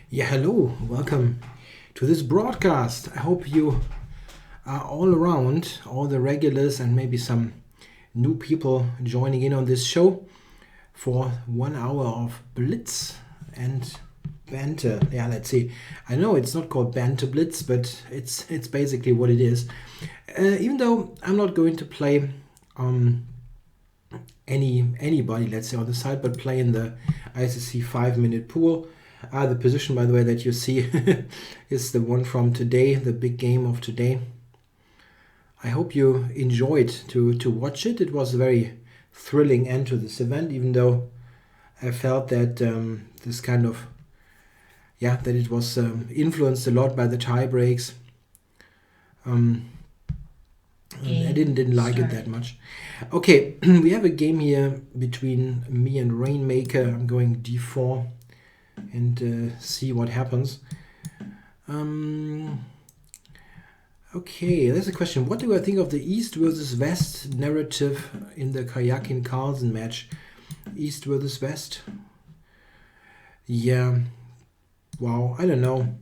Yeah, hello, welcome to this broadcast. I hope you are all around, all the regulars and maybe some new people joining in on this show for 1 hour of Blitz and banter. Yeah, let's see. I know it's not called banter Blitz, but it's basically what it is. Even though I'm not going to play anybody, let's say, on the side, but play in the ICC 5-minute pool. The position, by the way, that you see is the one from today, the big game of today. I hope you enjoyed to watch it. It was a very thrilling end to this event, even though I felt that this kind of, that it was influenced a lot by the tie breaks. I didn't like it that much. Okay, we have a game here between me and Rainmaker. I'm going d4 and see what happens. Okay, there's a question. What do I think of the East versus West narrative in the Karjakin-Carlsen match? East versus West? Yeah. Wow, I don't know.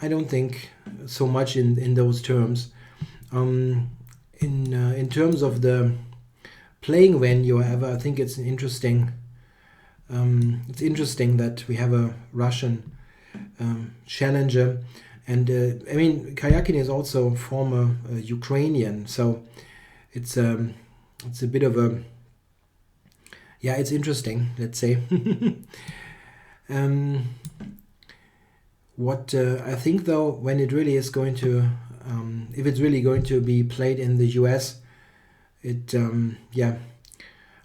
I don't think so much in those terms. In terms of the playing venue, however, I think it's interesting that we have a Russian challenger, and I mean Karjakin is also former Ukrainian, so it's a bit of a it's interesting, let's say. What I think though, when it really is going to if it's really going to be played in the US,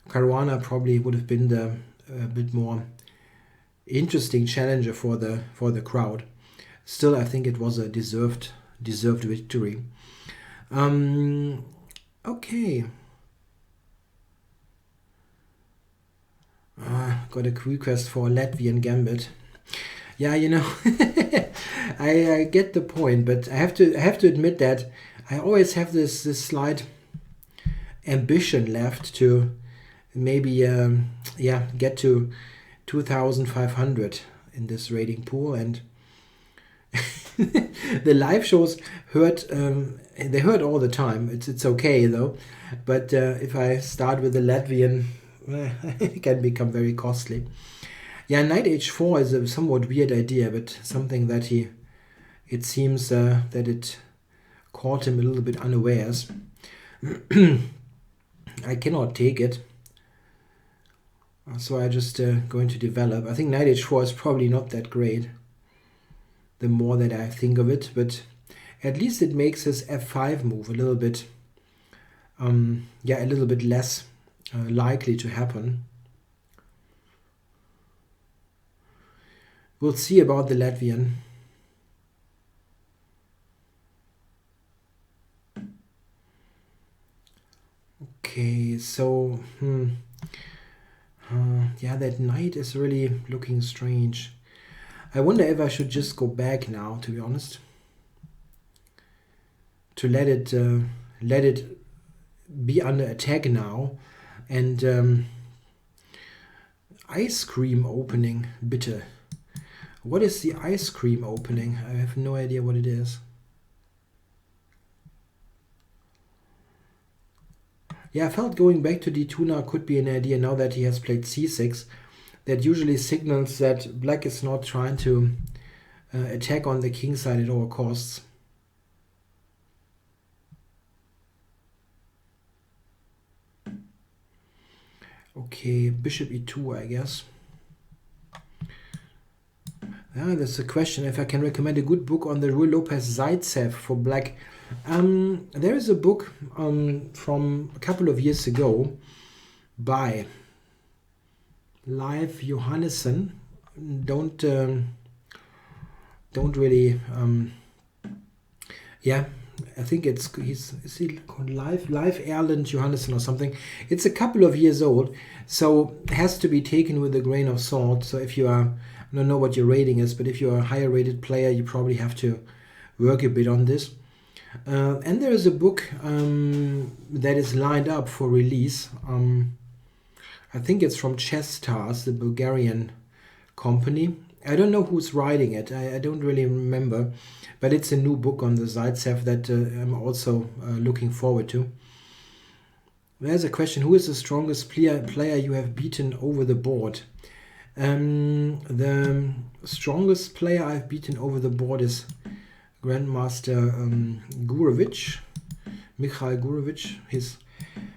Caruana probably would have been the a bit more interesting challenger for the crowd. Still, I think it was a deserved victory. Okay. Got a request for a Latvian gambit. Yeah, you know, I get the point, but I have to admit that I always have this slight ambition left to maybe get to 2,500 in this rating pool, and the live shows hurt. They hurt all the time. It's okay though, but if I start with the Latvian, it can become very costly. Yeah, knight h4 is a somewhat weird idea, but something that it seems that it caught him a little bit unawares. I cannot take it, so I just going to develop. I think knight h4 is probably not that great, the more that I think of it, but at least it makes his f5 move a little bit less likely to happen. We'll see about the Latvian. Okay, so that knight is really looking strange. I wonder if I should just go back now, to be honest, to let it be under attack now. And ice cream opening, bitte. What is the ice cream opening? I have no idea what it is. Yeah, I felt going back to d2 now could be an idea now that he has played c6. That usually signals that black is not trying to attack on the king side at all costs. Okay, bishop e2, I guess. Yeah, that's a question if I can recommend a good book on the Ruy Lopez Zaitsev for black. There is a book from a couple of years ago by Leif Johannessen. Don't really I think is he called Leif Erland Johannessen or something. It's a couple of years old, so it has to be taken with a grain of salt. So if you are, I don't know what your rating is, but if you're a higher rated player, you probably have to work a bit on this. And there is a book that is lined up for release. I think it's from Chess Stars, the Bulgarian company, I don't know who's writing it. I don't really remember, but it's a new book on the Zaitsev that I'm also looking forward to. There's a question: who is the strongest player you have beaten over the board? The strongest player I've beaten over the board is Grandmaster Gurevich, Mikhail Gurevich. His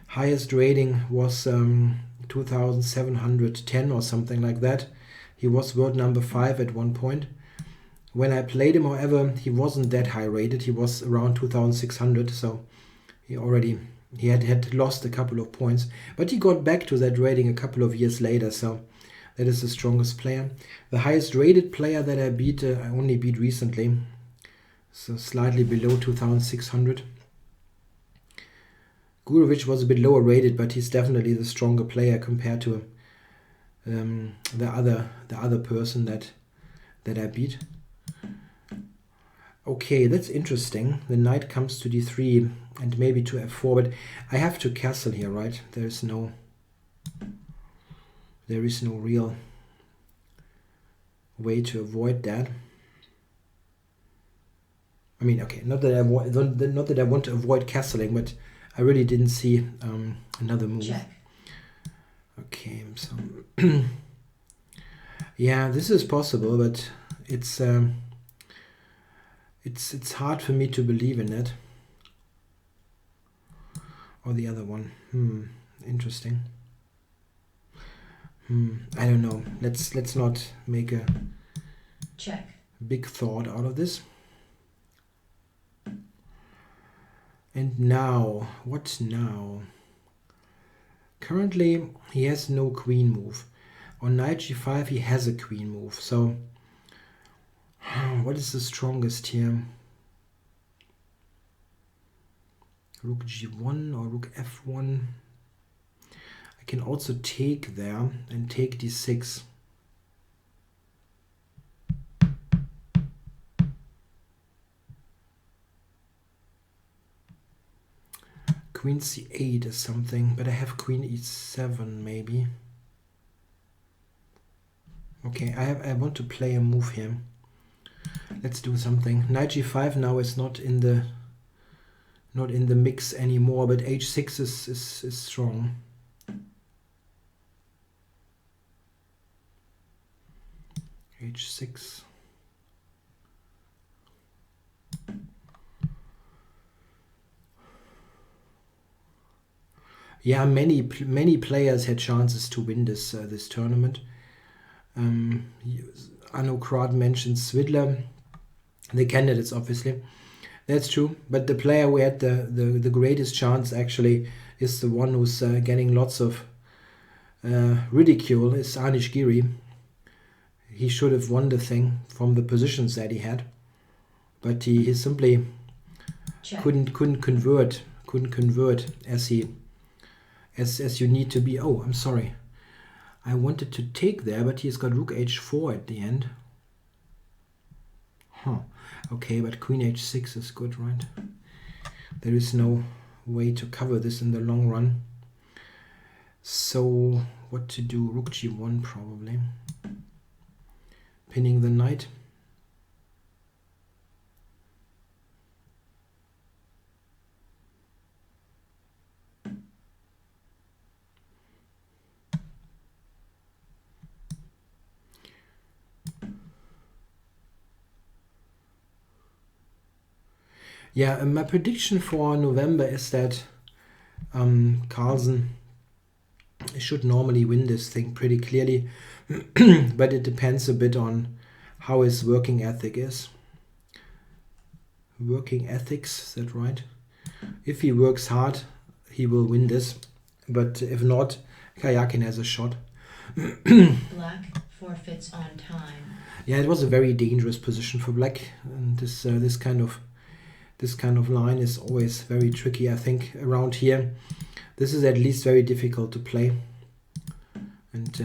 highest rating was 2710 or something like that. He was world number 5 at one point. When I played him, however, he wasn't that high rated. He was around 2600, so he had lost a couple of points. But he got back to that rating a couple of years later, so that is the strongest player. The highest rated player that I beat, I only beat recently, so slightly below 2600. Gurevich was a bit lower rated, but he's definitely the stronger player compared to the other person that I beat. Okay, that's interesting. The knight comes to d3 and maybe to f4, but I have to castle here, right? There is no real way to avoid that. I mean, okay, not that I want to avoid castling, but I really didn't see another move. Check. Okay, so yeah, this is possible, but it's hard for me to believe in it. Or the other one. Interesting. I don't know. Let's not make a check big thought out of this. And now, what now? Currently, he has no queen move. On knight g5, he has a queen move. So, what is the strongest here? Rook g1 or rook f1. I can also take there and take d6. Queen c8 is something, but I have queen e7 maybe. Okay, I want to play a move here. Let's do something. Knight g5 now is not in the mix anymore, but h6 is strong. h6. Yeah, many players had chances to win this tournament. Anokrad mentioned Svidler, the candidates obviously. That's true, but the player who had the greatest chance actually is the one who's getting lots of ridicule, is Anish Giri. He should have won the thing from the positions that he had, but he simply couldn't convert as you need to be. Oh, I'm sorry. I wanted to take there, but he's got rook h4 at the end. Okay, but queen h6 is good, right? There is no way to cover this in the long run. So what to do? Rook g1 probably. Pinning the knight. Yeah, my prediction for November is that Carlsen should normally win this thing pretty clearly, but it depends a bit on how his working ethic is. Working ethics, is that right? If he works hard, he will win this, but if not, Karjakin has a shot. Black forfeits on time. Yeah, it was a very dangerous position for Black, and this kind of line is always very tricky. I think around here, this is at least very difficult to play, and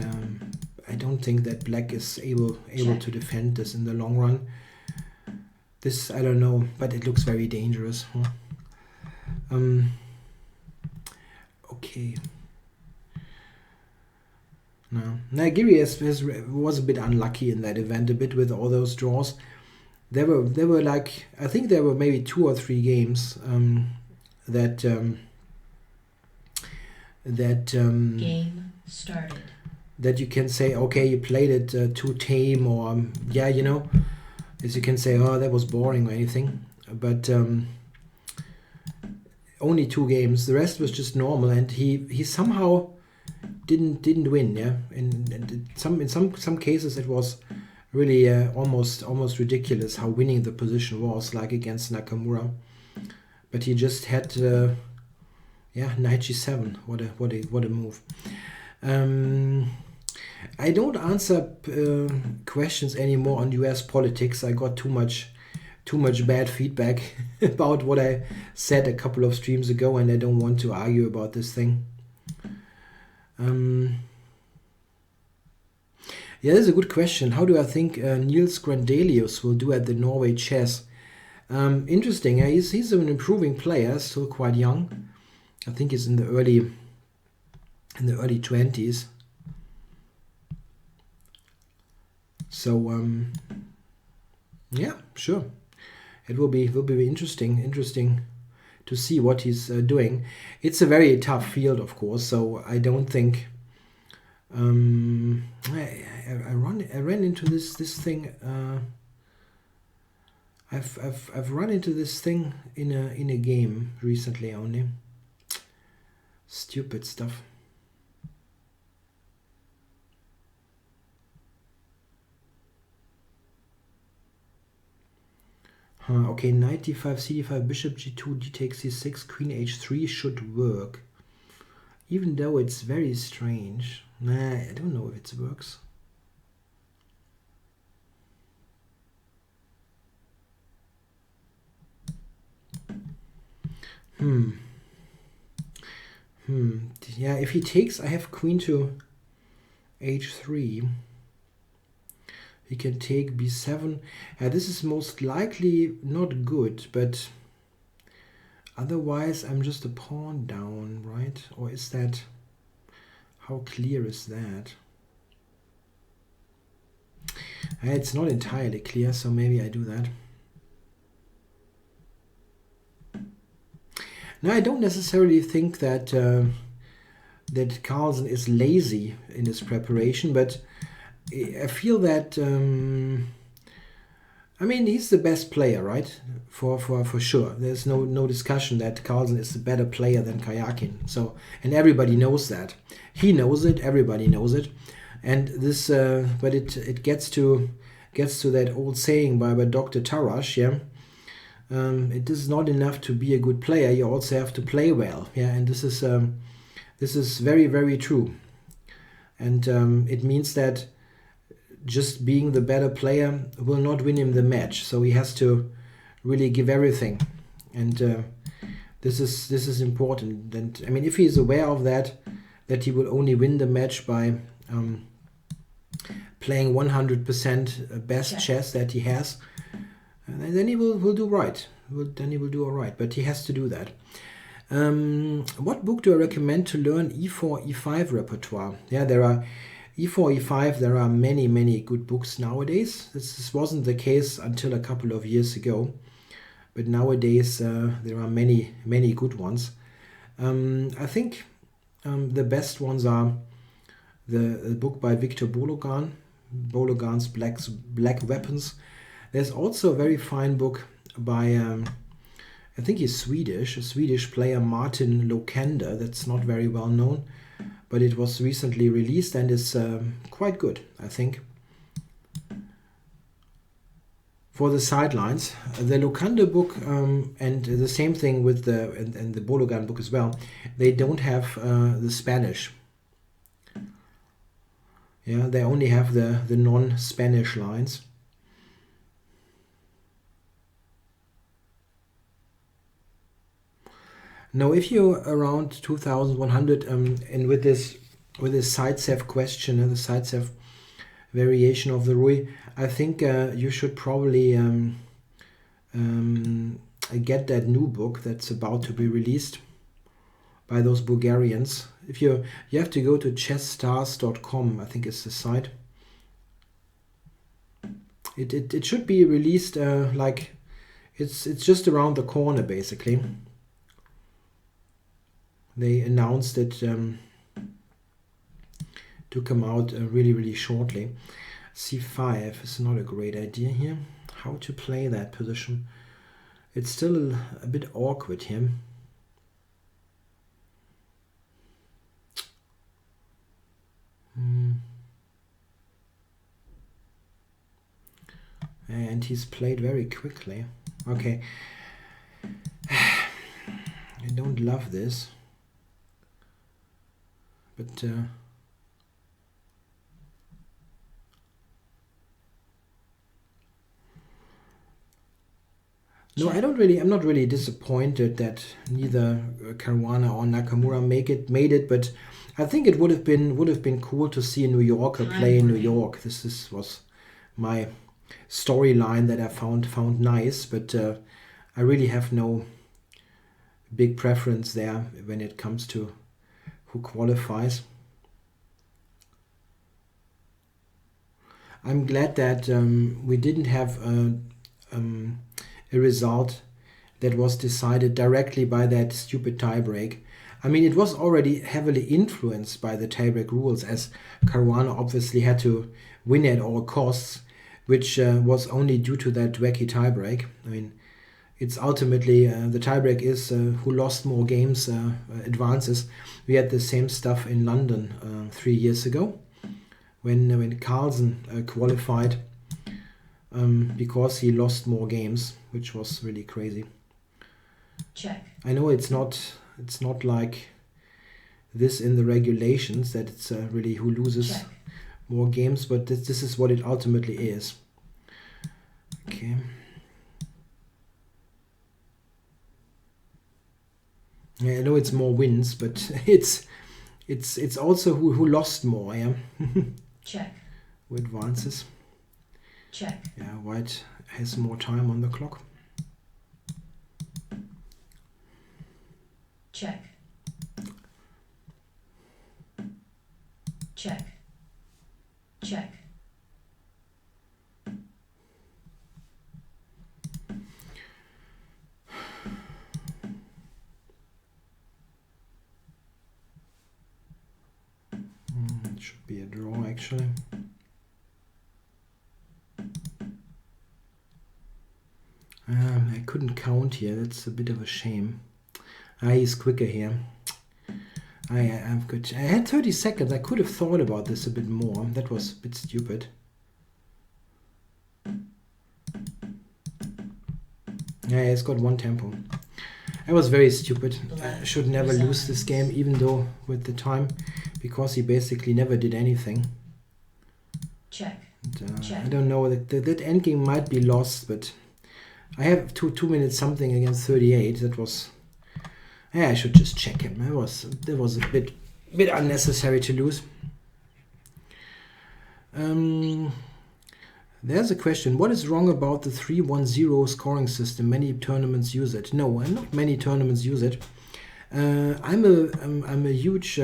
I don't think that Black is able to defend this in the long run. This, I don't know, but it looks very dangerous. Okay. No. Nigeri was a bit unlucky in that event, a bit with all those draws. There were like, I think there were maybe 2 or 3 games that Game started. that you can say, okay, you played it too tame, or yeah, you know, as you can say, oh, that was boring or anything. But only 2 games. The rest was just normal, and he somehow didn't win. Yeah, in some cases it was really almost ridiculous how winning the position was, like against Nakamura. But he just had knight g7. What a move. I don't answer questions anymore on US politics. I got too much bad feedback about what I said a couple of streams ago, and I don't want to argue about this thing. Yeah, this is a good question. How do I think Niels Grandelius will do at the Norway Chess? Interesting. He's an improving player, still quite young. I think he's in the early 20s. So yeah, sure. It will be interesting to see what he's doing. It's a very tough field, of course. So I don't think I ran into this thing. I've run into this thing in a game recently only. Stupid stuff. Okay, knight d5, c5, bishop g2, d takes c6, queen h3 should work. Even though it's very strange. Nah, I don't know if it works. Yeah, if he takes, I have queen to h3. He can take b7. This is most likely not good, but otherwise I'm just a pawn down, right? Or is that, how clear is that? It's not entirely clear, so maybe I do that. Now, I don't necessarily think that that Carlsen is lazy in his preparation, but I feel that I mean, he's the best player, right? For sure. There's no discussion that Carlsen is a better player than Karjakin. So, and everybody knows that. He knows it. Everybody knows it. And this, but it gets to that old saying by Dr. Tarash, yeah. It is not enough to be a good player. You also have to play well, yeah. And this is very, very true. And it means that just being the better player will not win him the match. So he has to really give everything, and this is important. And I mean, if he is aware of that he will only win the match by playing 100% best chess that he has, and then he will do right. Then he will do all right. But he has to do that. What book do I recommend to learn e4, e5 repertoire? Yeah, there are e4, e5, there are many good books nowadays. This wasn't the case until a couple of years ago, but nowadays there are many good ones. I think the best ones are the book by Victor Bologan's Black Weapons. There's also a very fine book by I think he's Swedish, a Swedish player, Martin Lokander. That's not very well known, but it was recently released and is quite good, I think. For the sidelines, the Lokander book and the same thing with the Bologan book as well, they don't have the Spanish. Yeah, they only have the non-Spanish lines. Now, if you're around 2100 and with this Zaitsev question and the Zaitsev variation of the Rui, I think you should probably get that new book that's about to be released by those Bulgarians. If you have to go to chessstars.com, I think it's the site. It should be released like it's just around the corner basically. They announced it to come out really shortly. c5 is not a great idea here. How to play that position? It's still a bit awkward here. And he's played very quickly. Okay. I don't love this. But no, I'm not really disappointed that neither Caruana or Nakamura made it, but I think it would have been cool to see a New Yorker play in New York. This was my storyline that I found nice, but I really have no big preference there when it comes to who qualifies. I'm glad that we didn't have a result that was decided directly by that stupid tiebreak. I mean, it was already heavily influenced by the tiebreak rules, as Caruana obviously had to win at all costs, which was only due to that wacky tiebreak. I mean, it's ultimately the tiebreak is who lost more games advances. We had the same stuff in London 3 years ago when Carlsen qualified because he lost more games, which was really crazy. Check. I know it's not like this in the regulations that it's really who loses Check. More games, but this is what it ultimately is. Okay. Yeah, I know it's more wins, but it's also who lost more, yeah. Check. Who advances. Check. Yeah, white has more time on the clock. Check. Check. Check. It should be a draw actually. I couldn't count here, that's a bit of a shame. He's quicker here. I've got. I had 30 seconds. I could have thought about this a bit more. That was a bit stupid. Yeah, he's got one tempo. I was very stupid. I should never lose this game, even though with the time, because he basically never did anything. Check. And, Check. I don't know, that endgame might be lost, but I have 2 minutes something against 38. That was. Yeah, I should just check him. That was a bit unnecessary to lose. There's a question. What is wrong about the 3-1-0 scoring system? Many tournaments use it. No, not many tournaments use it. I'm a huge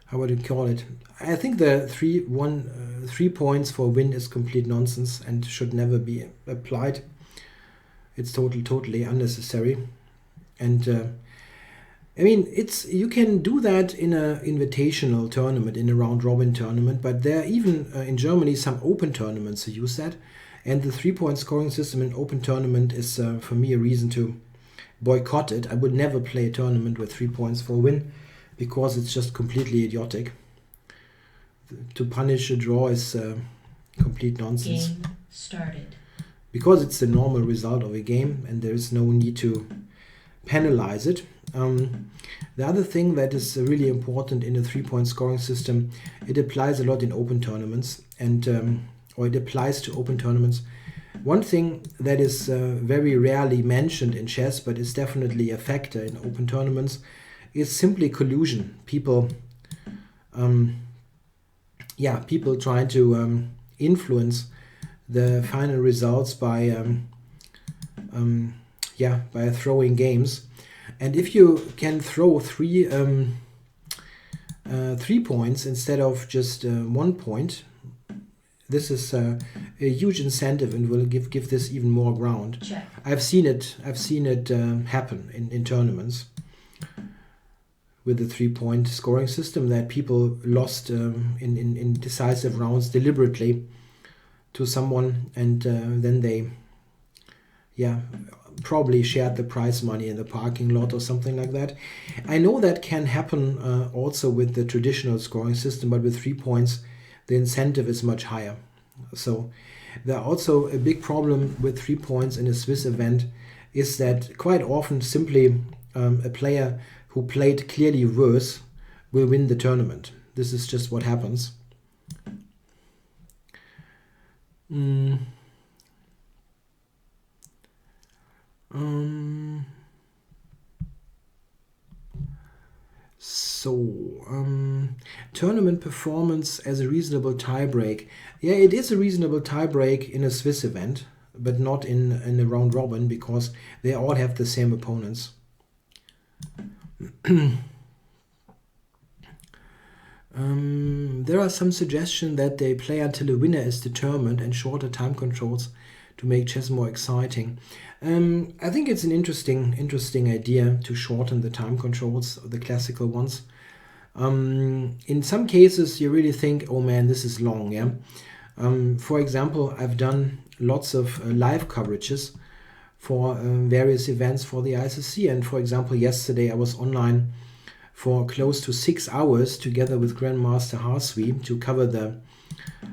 how would you call it? I think the 3 points for win is complete nonsense and should never be applied. It's totally unnecessary, and I mean you can do that in a invitational tournament, in a round robin tournament, but there are even in Germany some open tournaments who use that, and the 3-point scoring system in open tournament is for me a reason to boycott it. I would never play a tournament with 3 points for a win because it's just completely idiotic. To punish a draw is complete nonsense. Game started. Because it's the normal result of a game and there is no need to penalize it. The other thing that is really important in a 3-point scoring system, it applies a lot in open tournaments, and or it applies to open tournaments. One thing that is very rarely mentioned in chess, but is definitely a factor in open tournaments, is simply collusion. People trying to influence the final results by by throwing games. And if you can throw 3 points instead of just 1 point, this is a huge incentive and will give this even more ground. Check. I've seen it happen in tournaments with the 3-point scoring system, that people lost in decisive rounds deliberately to someone, and then they probably shared the prize money in the parking lot or something like that. I know that can happen also with the traditional scoring system, but with 3 points the incentive is much higher. So there are also a big problem with 3 points in a Swiss event is that quite often simply a player who played clearly worse will win the tournament. This is just what happens. Tournament performance as a reasonable tiebreak. Yeah, it is a reasonable tiebreak in a Swiss event, but not in a round robin, because they all have the same opponents. There are some suggestions that they play until a winner is determined and shorter time controls to make chess more exciting. I think it's an interesting idea to shorten the time controls, the classical ones. In some cases, you really think, oh man, this is long. Yeah. For example, I've done lots of live coverages for various events for the ICC, and for example, yesterday I was online for close to 6 hours together with Grandmaster Harswi to cover the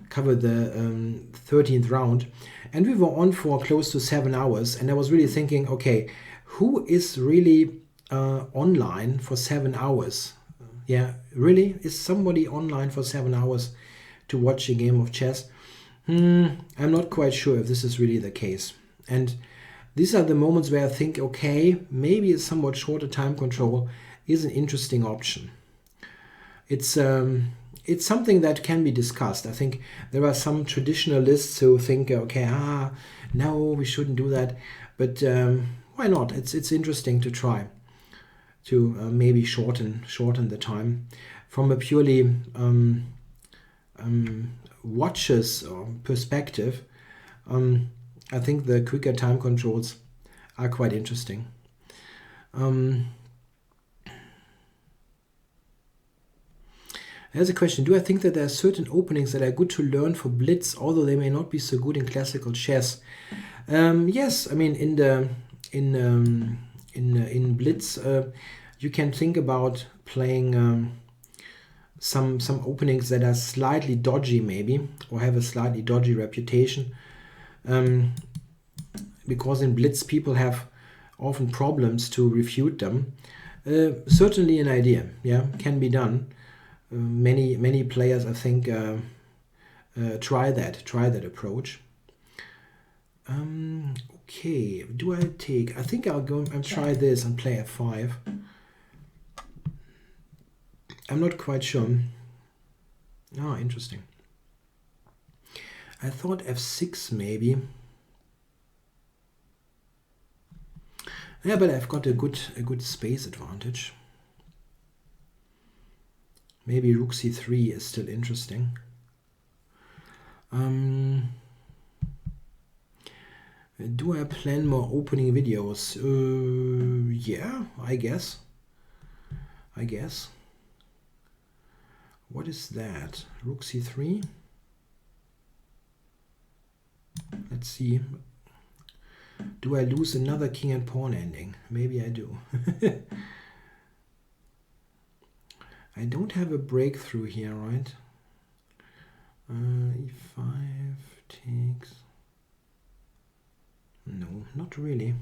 13th round, and we were on for close to 7 hours, and I was really thinking, okay, who is really online for 7 hours? Yeah, really? Is somebody online for 7 hours to watch a game of chess? I'm not quite sure if this is really the case. And these are the moments where I think, okay, maybe a somewhat shorter time control is an interesting option. It's something that can be discussed. I think there are some traditionalists who think, okay, no, we shouldn't do that. But why not? It's interesting to try to maybe shorten the time from a purely watcher's perspective. I think the quicker time controls are quite interesting. There's a question. Do I think that there are certain openings that are good to learn for Blitz, although they may not be so good in classical chess? Yes, I mean in Blitz you can think about playing some openings that are slightly dodgy maybe, or have a slightly dodgy reputation, because in Blitz people have often problems to refute them. Certainly an idea, can be done. Many players, I think, try that approach. Okay, do I take? I think I'll go and try this and play f5. I'm not quite sure. Interesting. I thought f6 maybe. Yeah, but I've got a good space advantage. Maybe rook c3 is still interesting. Do I plan more opening videos? Yeah, I guess. What is that? Rook c3? Let's see. Do I lose another king and pawn ending? Maybe I do. I don't have a breakthrough here, right? e5 takes. No, not really.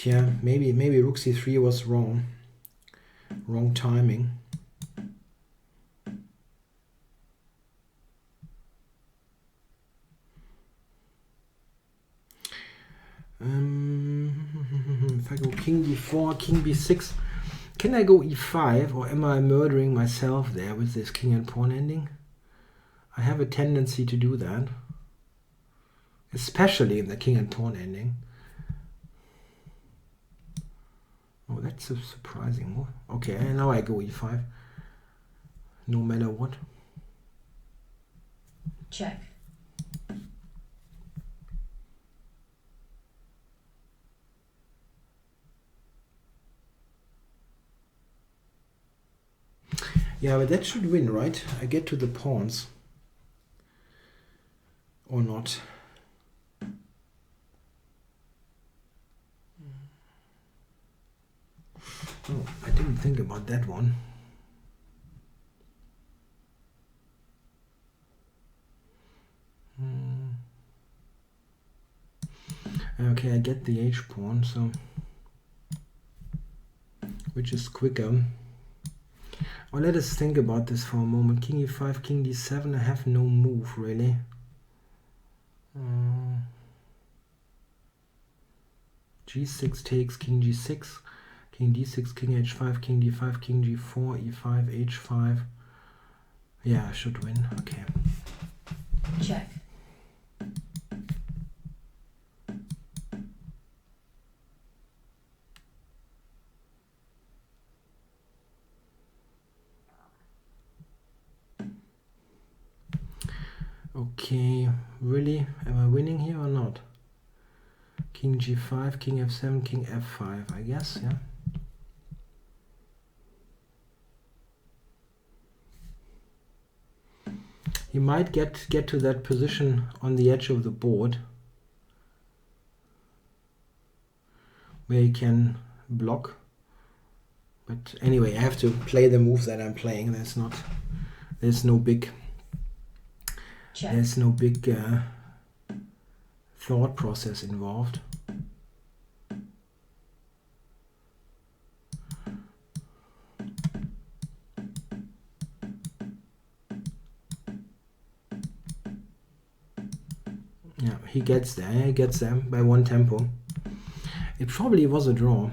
Yeah, maybe rook c3 was wrong. Wrong timing. If I go king d4, king b6, can I go e5, or am I murdering myself there with this king and pawn ending? I have a tendency to do that. especially in the king and pawn ending. Oh, that's a surprising move. Okay, and now I go e5. No matter what. Check. Yeah, but that should win, right? I get to the pawns. Or not. Oh, I didn't think about that one. Okay, I get the h pawn, so which is quicker. Well, let us think about this for a moment. King e5, king d7. I have no move really. G6 takes, king g6, king d6, king h5, king d5, king g4, e5, h5. Yeah, I should win. Okay. Check. Okay, really? Am I winning here or not? King g5, king f7, king f5, I guess, yeah. He might get to that position on the edge of the board where he can block. But anyway, I have to play the moves that I'm playing. There's no big Check. There's no big thought process involved. Yeah, he gets there. He gets there by one tempo. It probably was a draw.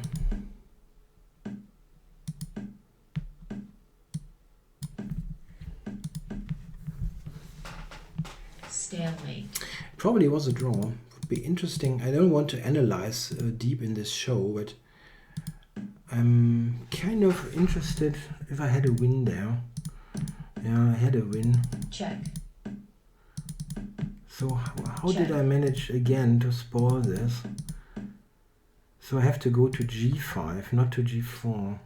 Stalemate. Probably was a draw. Would be interesting. I don't want to analyze deep in this show, but I'm kind of interested if I had a win there. Yeah, I had a win. Check. So how did I manage again to spoil this? So I have to go to g5, not to g4.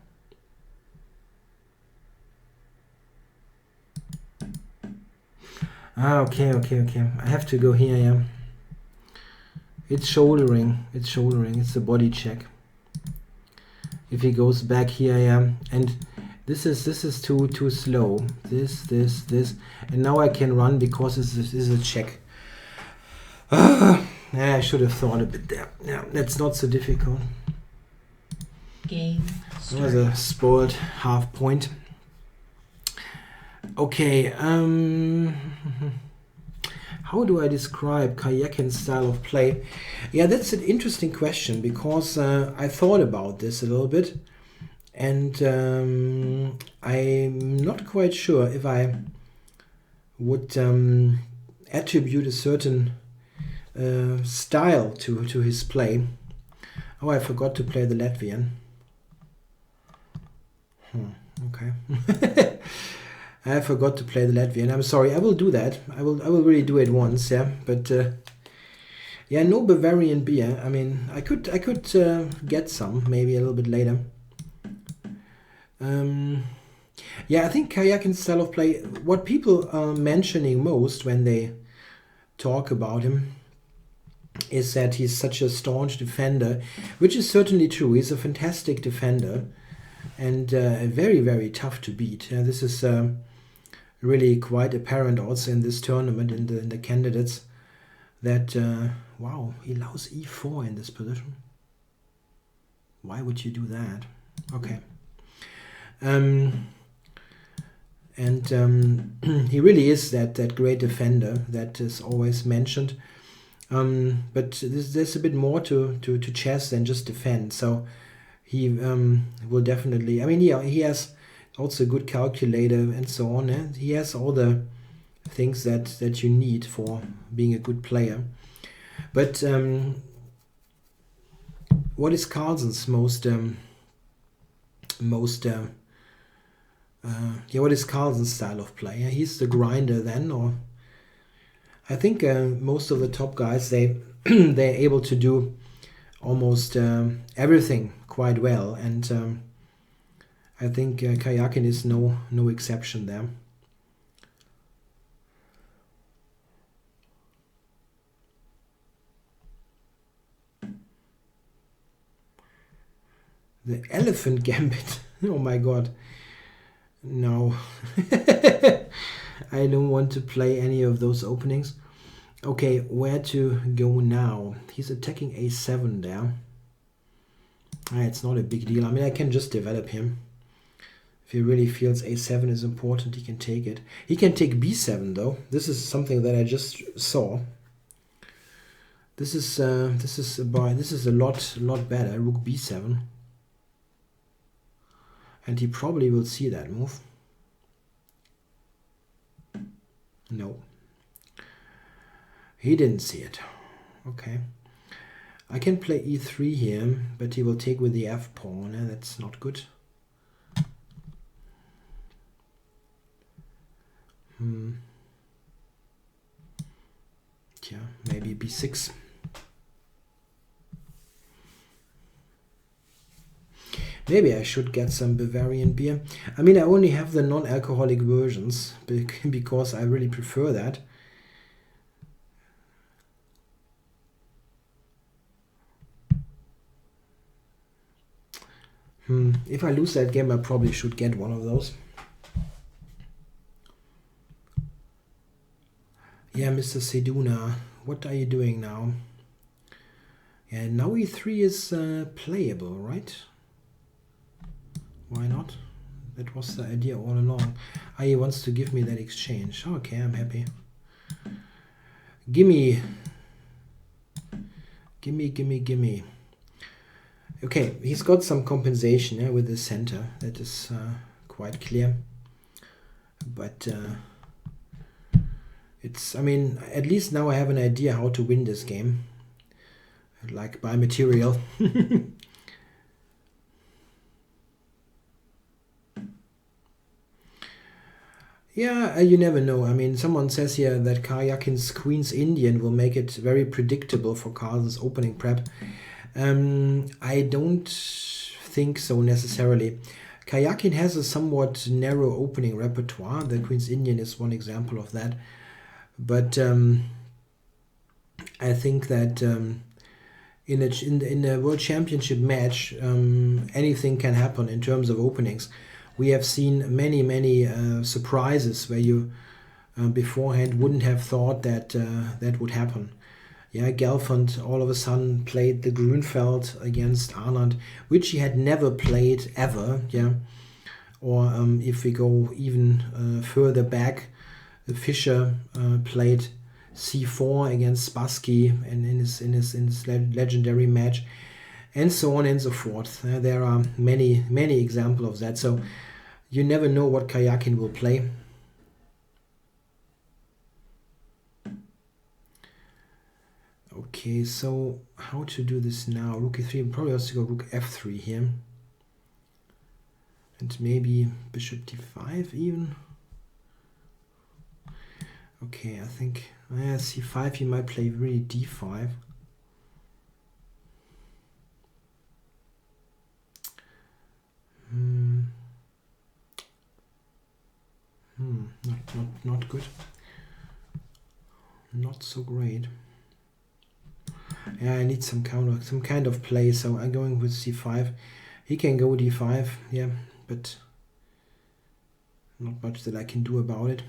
Ah, okay. I have to go here, yeah. It's shouldering. It's a body check. If he goes back here, yeah. And this is too slow. This. And now I can run because this is a check. I should have thought a bit there. Yeah, that's not so difficult. Game That was a spoiled half point. Okay, how do I describe Karjakin's style of play? Yeah, that's an interesting question because I thought about this a little bit, and I'm not quite sure if I would attribute a certain style to his play. Oh, I forgot to play the Latvian. Okay. I forgot to play the Latvian. I'm sorry. I will do that. I will really do it once. Yeah, but yeah, no Bavarian beer. I mean, I could get some maybe a little bit later. Yeah, I think Karjakin's style of play. What people are mentioning most when they talk about him is that he's such a staunch defender, which is certainly true. He's a fantastic defender and very, very tough to beat. This is really quite apparent also in this tournament, in the candidates, that, wow, he allows e4 in this position. Why would you do that? Okay. He really is that great defender that is always mentioned. But there's a bit more to chess than just defend. So he will definitely. I mean, he has also a good calculator and so on. He has all the things that you need for being a good player. But what is Carlsen's what is Carlsen's style of play? He's the grinder then, or I think most of the top guys, they're able to do almost everything quite well, and I think Karjakin is no exception there. The elephant gambit. Oh my god. No. I don't want to play any of those openings. Okay, where to go now? He's attacking a7 there. It's not a big deal. I mean, I can just develop him. If he really feels a7 is important, he can take it. He can take b7 though. This is something that I just saw. This is a lot better. Rook b7. And he probably will see that move. No. He didn't see it. Okay. I can play e3 here, but he will take with the f pawn. That's not good. Yeah, maybe b6. Maybe I should get some Bavarian beer. I mean, I only have the non-alcoholic versions because I really prefer that. If I lose that game, I probably should get one of those. Yeah, Mr. Seduna, what are you doing now? Yeah, now e3 is playable, right? Why not? That was the idea all along. He wants to give me that exchange. Okay, I'm happy. Gimme. Gimme. Okay, he's got some compensation with the center. That is quite clear. But it's, I mean, at least now I have an idea how to win this game. Like by material. Yeah, you never know. I mean, someone says here that Karjakin's Queen's Indian will make it very predictable for Carlsen's opening prep. I don't think so necessarily. Karjakin has a somewhat narrow opening repertoire. The Queen's Indian is one example of that. But I think that in a World Championship match, anything can happen in terms of openings. We have seen many surprises where you beforehand wouldn't have thought that that would happen. Yeah, Gelfand all of a sudden played the Grünfeld against Arnold, which he had never played ever. Yeah, or if we go even further back, Fischer played c4 against Spassky in his legendary match. And so on and so forth. There are many examples of that. So you never know what Karjakin will play. Okay, so how to do this now? Rook e3, probably also go rook f3 here. And maybe bishop d5 even. Okay, I think c5 he might play really d5. Not good. Not so great. Yeah, I need some kind of play, so I'm going with c5. He can go d5, yeah, but not much that I can do about it.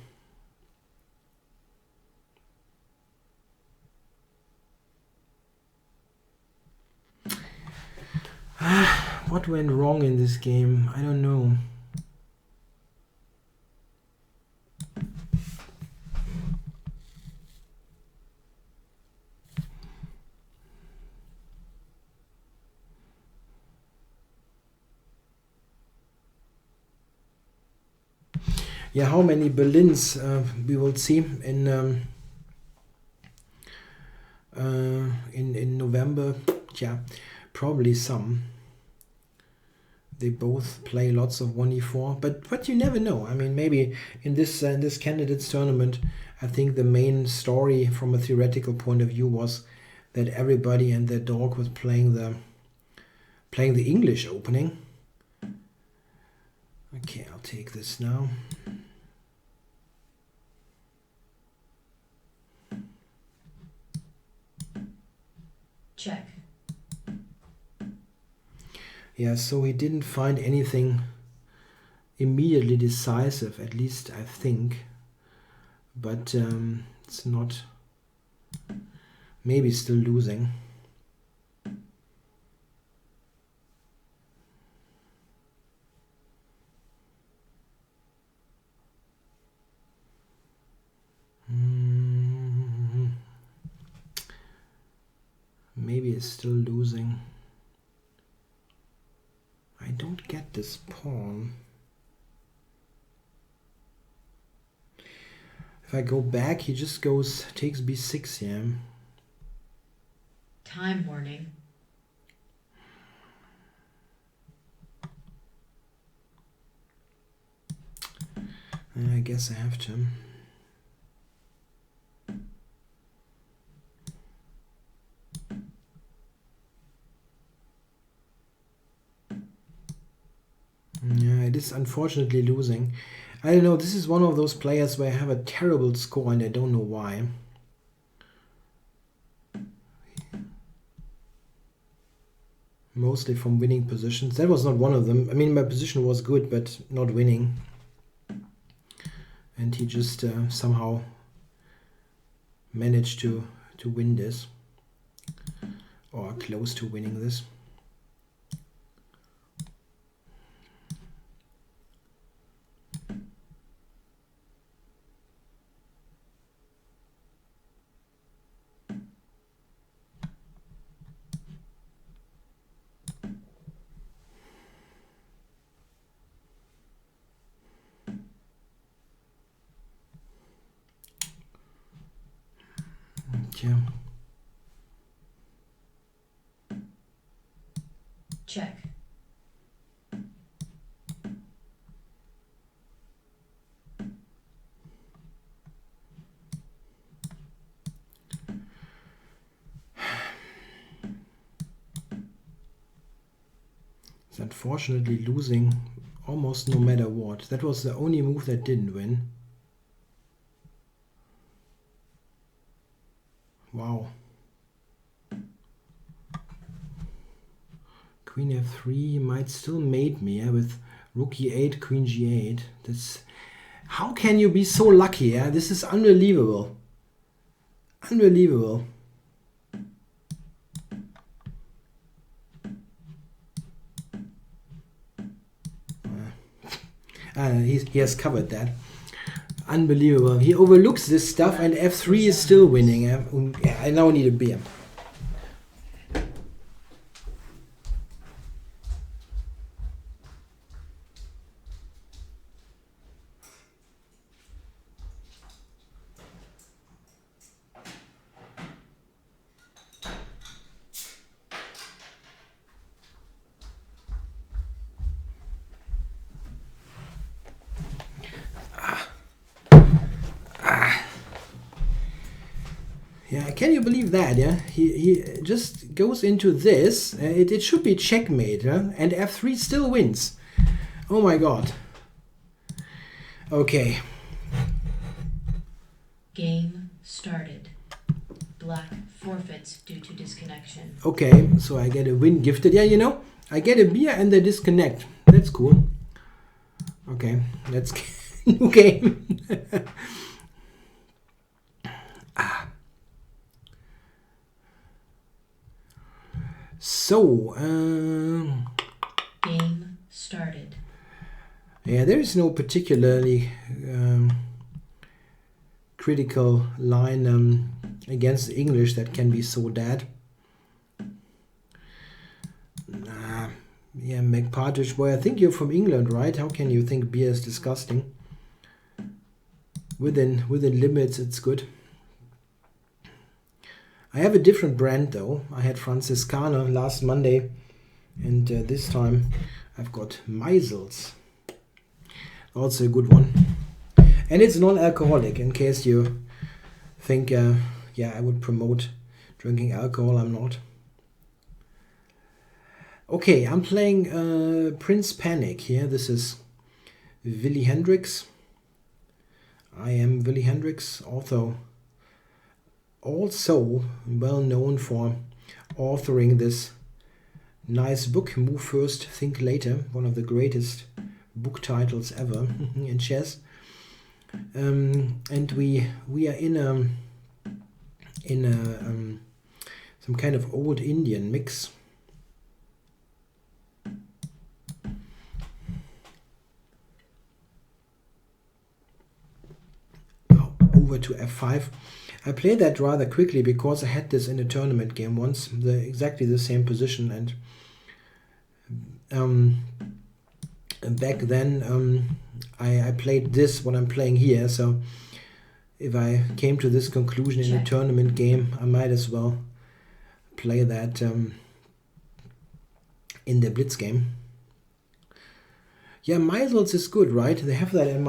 What went wrong in this game? I don't know. Yeah, how many Berlins we will see in in November. Yeah, probably some. They both play lots of 1e4, but you never know. I mean, maybe in this candidates tournament, I think the main story from a theoretical point of view was that everybody and their dog was playing the English opening. Okay, I'll take this now. Check. Yeah, so he didn't find anything immediately decisive, at least I think. But it's not... Maybe still losing. Maybe it's still losing. I don't get this pawn. If I go back, he just takes b6 here. Time warning. I guess I have to. Yeah, it is unfortunately losing. I don't know, this is one of those players where I have a terrible score and I don't know why. Mostly from winning positions. That was not one of them. I mean, my position was good, but not winning. And he just somehow managed to win this. Or close to winning this. Yeah. Check. It's unfortunately losing almost no matter what. That was the only move that didn't win. Wow. Queen f3 might still mate me with rook e8, queen g8. How can you be so lucky? Yeah? This is unbelievable. Unbelievable. He has covered that. Unbelievable. He overlooks this stuff and f3 is still winning. I now need a beer. Yeah, can you believe that? Yeah, he just goes into this. It should be checkmate, yeah? And f3 still wins. Oh my god. Okay. Game started. Black forfeits due to disconnection. Okay, so I get a win gifted. Yeah, you know, I get a beer and they disconnect. That's cool. Okay, let's new game. So, game started. Yeah, there is no particularly critical line against English that can be so bad. Yeah, McPartridge, boy, I think you're from England, right? How can you think beer is disgusting? Within limits, it's good. I have a different brand though. I had Franziskaner last Monday, and this time I've got Meisels. Also a good one. And it's non-alcoholic, in case you think, yeah, I would promote drinking alcohol. I'm not. Okay, I'm playing Prince Panic here. This is Willy Hendricks. I am Willy Hendricks, also well known for authoring this nice book, Move First, Think Later, one of the greatest book titles ever in chess. And we are in some kind of old Indian mix. Over to f5. I played that rather quickly because I had this in a tournament game once, exactly the same position, and back then I played this, what I'm playing here, so if I came to this conclusion in a tournament game, I might as well play that in the Blitz game. Yeah, Meisels is good, right? They have that in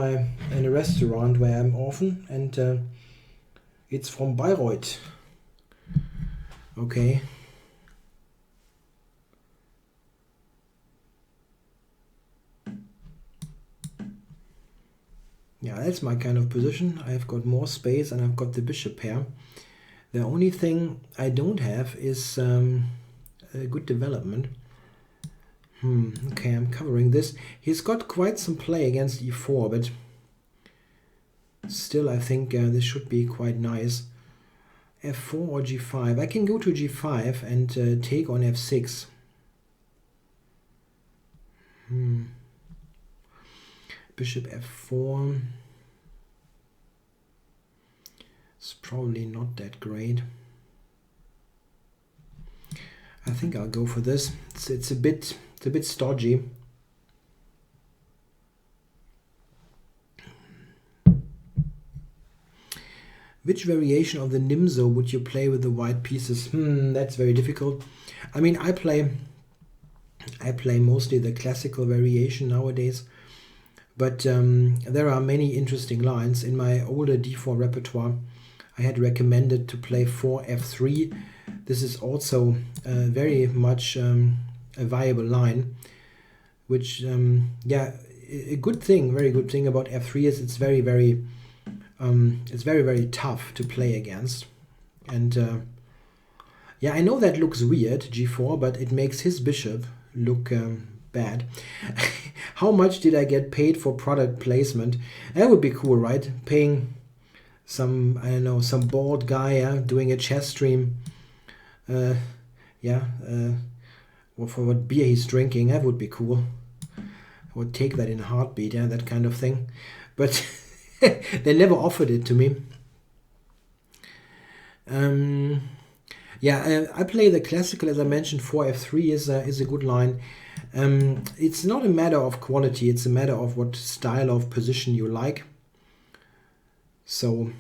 a restaurant where I'm often, and it's from Bayreuth. Okay. Yeah, that's my kind of position. I've got more space and I've got the bishop pair. The only thing I don't have is a good development. Okay, I'm covering this. He's got quite some play against e4, but still I think this should be quite nice. f4 or g5. I can go to g5 and take on f6. Bishop f4. It's probably not that great. I think I'll go for this. It's a bit stodgy. Which variation of the Nimzo would you play with the white pieces? That's very difficult. I mean, I play mostly the classical variation nowadays, but there are many interesting lines. In my older d4 repertoire, I had recommended to play 4f3. This is also very much a viable line, which yeah, a good thing, very good thing about f3 is it's very very tough to play against. And yeah, I know that looks weird, g4, but it makes his bishop look bad. How much did I get paid for product placement? That would be cool, right? Paying some, I don't know, some bald guy doing a chess stream, or for what beer he's drinking. That would be cool. I would take that in a heartbeat, yeah, that kind of thing. But they never offered it to me. Yeah, I play the classical, as I mentioned. 4f3 is a good line. It's not a matter of quality, it's a matter of what style of position you like. So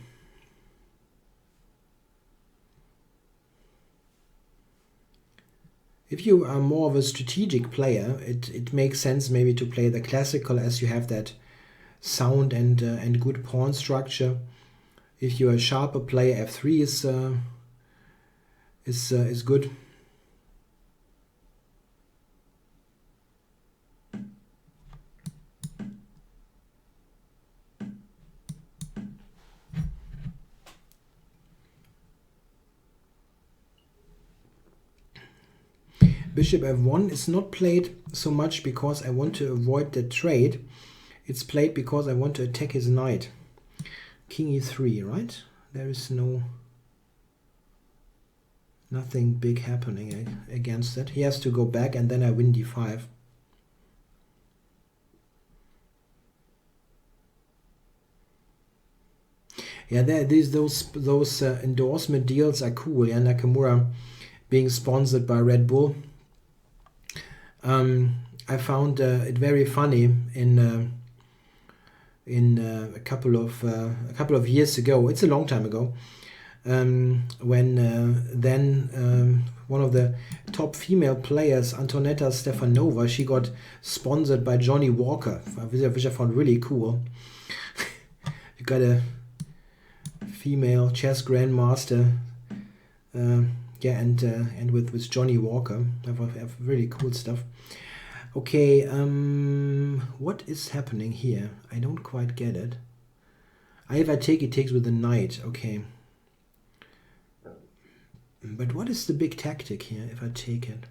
if you are more of a strategic player, it makes sense maybe to play the classical, as you have that sound and good pawn structure. If you're a sharper player, f3 is good. Bishop f1 is not played so much because I want to avoid the trade. It's played because I want to attack his knight. King e3, right? There is nothing big happening against that. He has to go back and then I win d5. Yeah, those endorsement deals are cool. Yeah, Nakamura being sponsored by Red Bull. I found it very funny in a couple of years ago. It's a long time ago. when then one of the top female players, Antonetta Stefanova, she got sponsored by Johnny Walker, which I found really cool. You got a female chess grandmaster, yeah, and with Johnny Walker, have really cool stuff. Okay, what is happening here? I don't quite get it. If I take it, takes with the knight. Okay. But what is the big tactic here if I take it?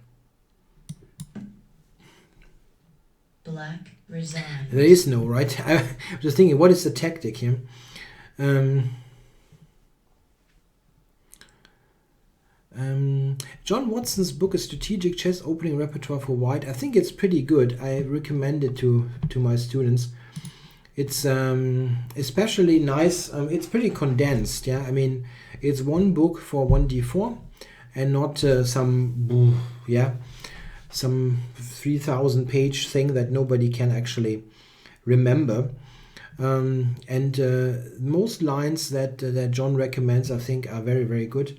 Black resign. There is no, right? I was just thinking, what is the tactic here? John Watson's book, A Strategic Chess Opening Repertoire for White. I think it's pretty good. I recommend it to my students. It's especially nice. It's pretty condensed. Yeah, I mean, it's one book for 1d4 and not some 3,000 page thing that nobody can actually remember. And most lines that John recommends, I think, are very, very good.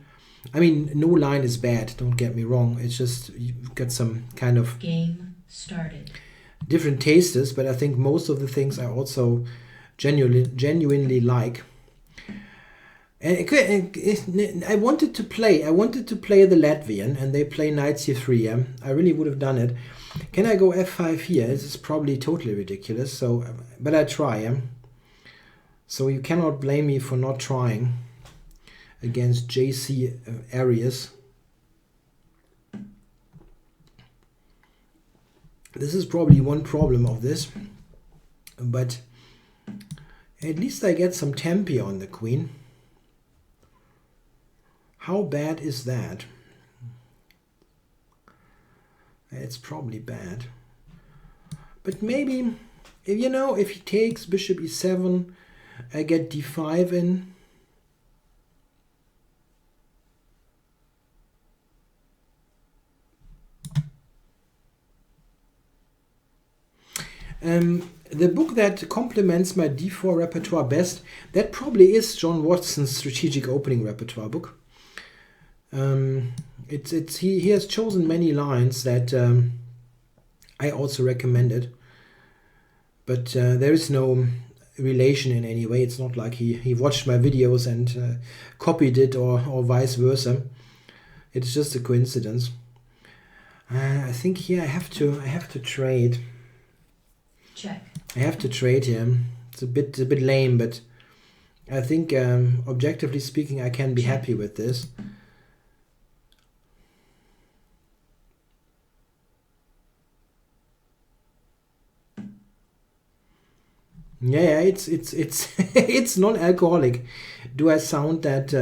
I mean, no line is bad, don't get me wrong. It's just you've got some kind of Game started. different tastes, but I think most of the things I also genuinely like. And I wanted to play the Latvian, and they play knight c3. Yeah? I really would have done it. Can I go f5 here? This is probably totally ridiculous. So, but I try. Yeah? So you cannot blame me for not trying against JC Arias. This is probably one problem of this, but at least I get some tempi on the queen. How bad is that? It's probably bad. But maybe, if he takes bishop e7, I get d5 in. The book that complements my d4 repertoire best, that probably is John Watson's Strategic Opening Repertoire book. He has chosen many lines that I also recommended, but there is no relation in any way. It's not like he watched my videos and copied it or vice versa. It's just a coincidence. I think here I have to trade. Check. I have to trade here. It's a bit lame, but I think objectively speaking, I can be happy with this. Yeah, it's it's non-alcoholic. Do I sound that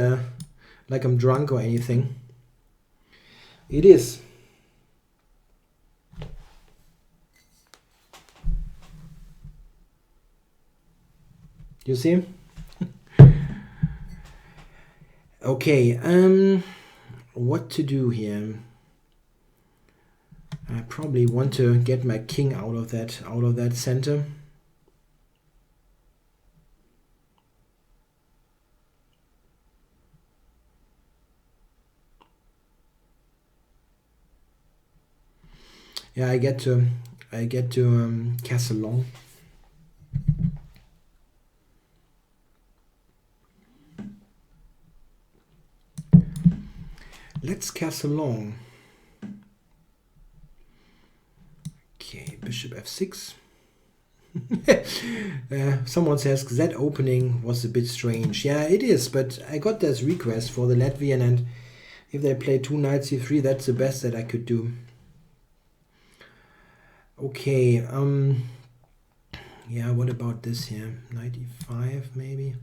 like I'm drunk or anything? It is. You see? Okay, what to do here? I probably want to get my king out of that center. Yeah, I get to castle long. Let's castle long. Okay, bishop f6. Someone says that opening was a bit strange. Yeah, it is, but I got this request for the Latvian, and if they play 2 knights c3, that's the best that I could do. Okay, yeah, what about this here? Knight e5 maybe?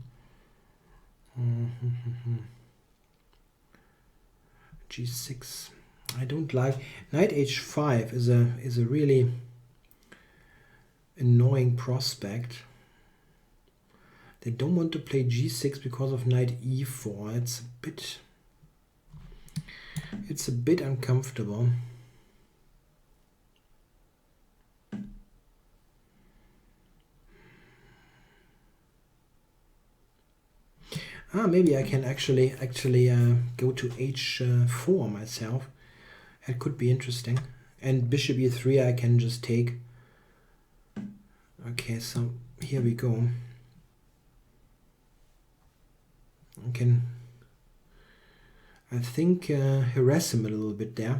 G6. I don't like knight h5 is a really annoying prospect. They don't want to play g6 because of knight e4. It's a bit uncomfortable. Maybe I can actually go to h4 myself. That could be interesting. And bishop e3 I can just take. Okay, so here we go. I think harass him a little bit there.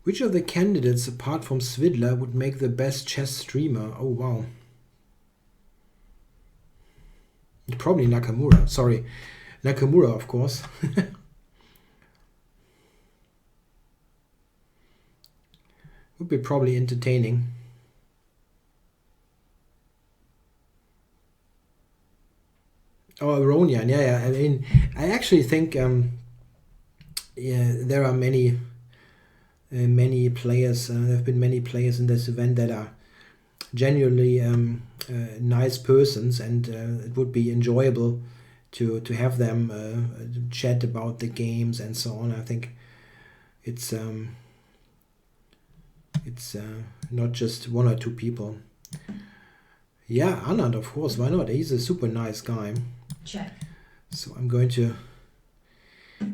Which of the candidates, apart from Svidler, would make the best chess streamer? Oh, wow. Probably Nakamura. Sorry. Nakamura, of course. Would be probably entertaining. Oh, Aronian. Yeah. I mean, I actually think there are many players. There have been many players in this event that are genuinely nice persons, and it would be enjoyable to have them chat about the games and so on. I think it's not just one or two people. Yeah, Anand, of course, why not? He's a super nice guy. Check. So I'm going to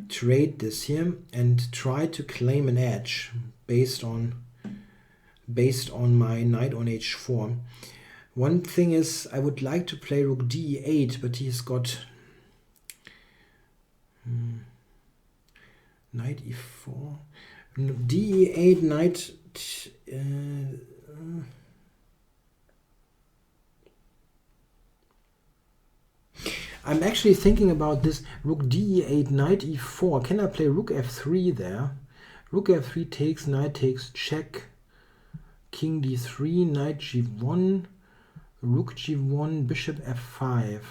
trade this here and try to claim an edge based on my knight on h4. One thing is, I would like to play rook d8, but he's got knight e4, d8, knight. I'm actually thinking about this rook d8, knight e4. Can I play rook f3 there? Rook f3 takes, knight takes, check. King d3, knight g1, rook g1, bishop f5.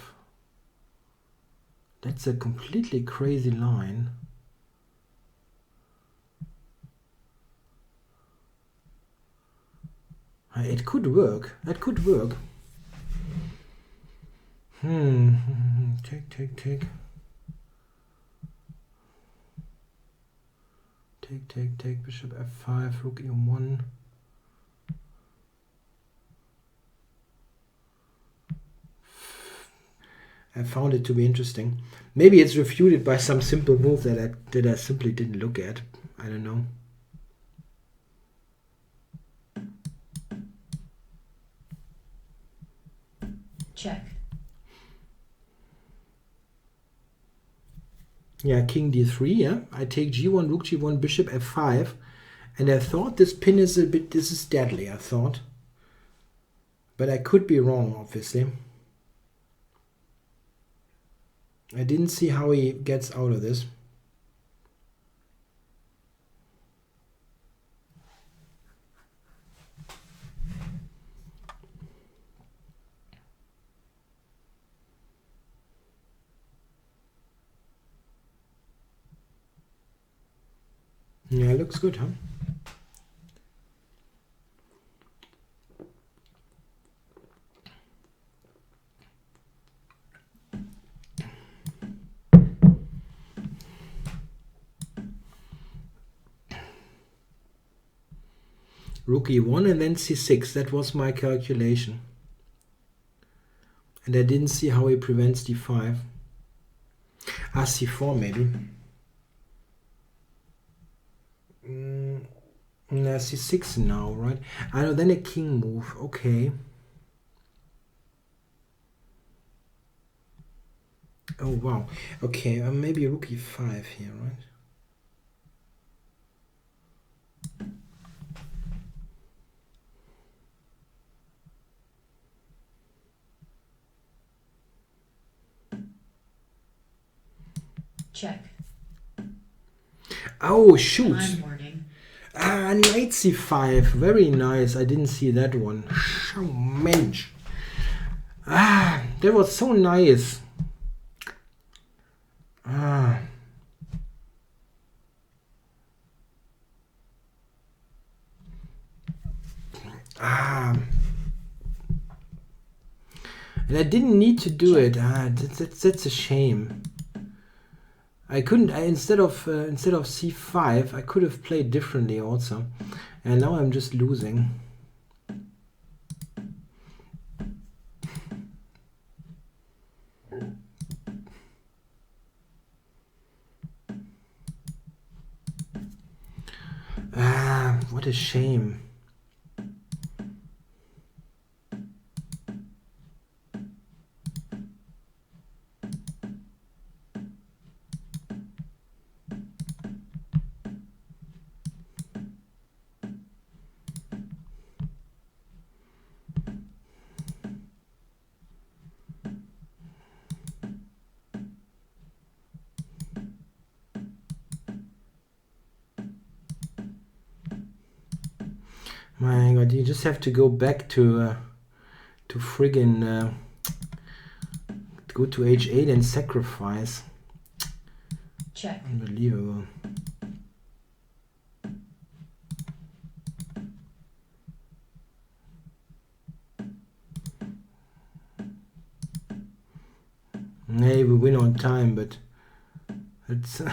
That's a completely crazy line. It could work. That could work. Take. Take, bishop f5, rook e1. I found it to be interesting. Maybe it's refuted by some simple move that I simply didn't look at. I don't know. Check. Yeah, king d3, yeah. I take g1, rook g1, bishop f5. And I thought this pin is this is deadly, I thought. But I could be wrong, obviously. I didn't see how he gets out of this. Yeah, looks good, huh? Rook e1 and then c6. That was my calculation. And I didn't see how he prevents d5. c4 maybe. c6 now, right? I know, then a king move. Okay. Oh, wow. Okay, maybe rook e5 here, right? Check. Oh, shoot. Time warning. Knight c5. Very nice. I didn't see that one. Oh, Mensch. That was so nice. And I didn't need to do it. That's a shame. I couldn't. Instead of c5, I could have played differently also, and now I'm just losing. Ah, what a shame. My God, you just have to go back to friggin' go to h8 and sacrifice. Check. Unbelievable. Hey, we win on time, but it's a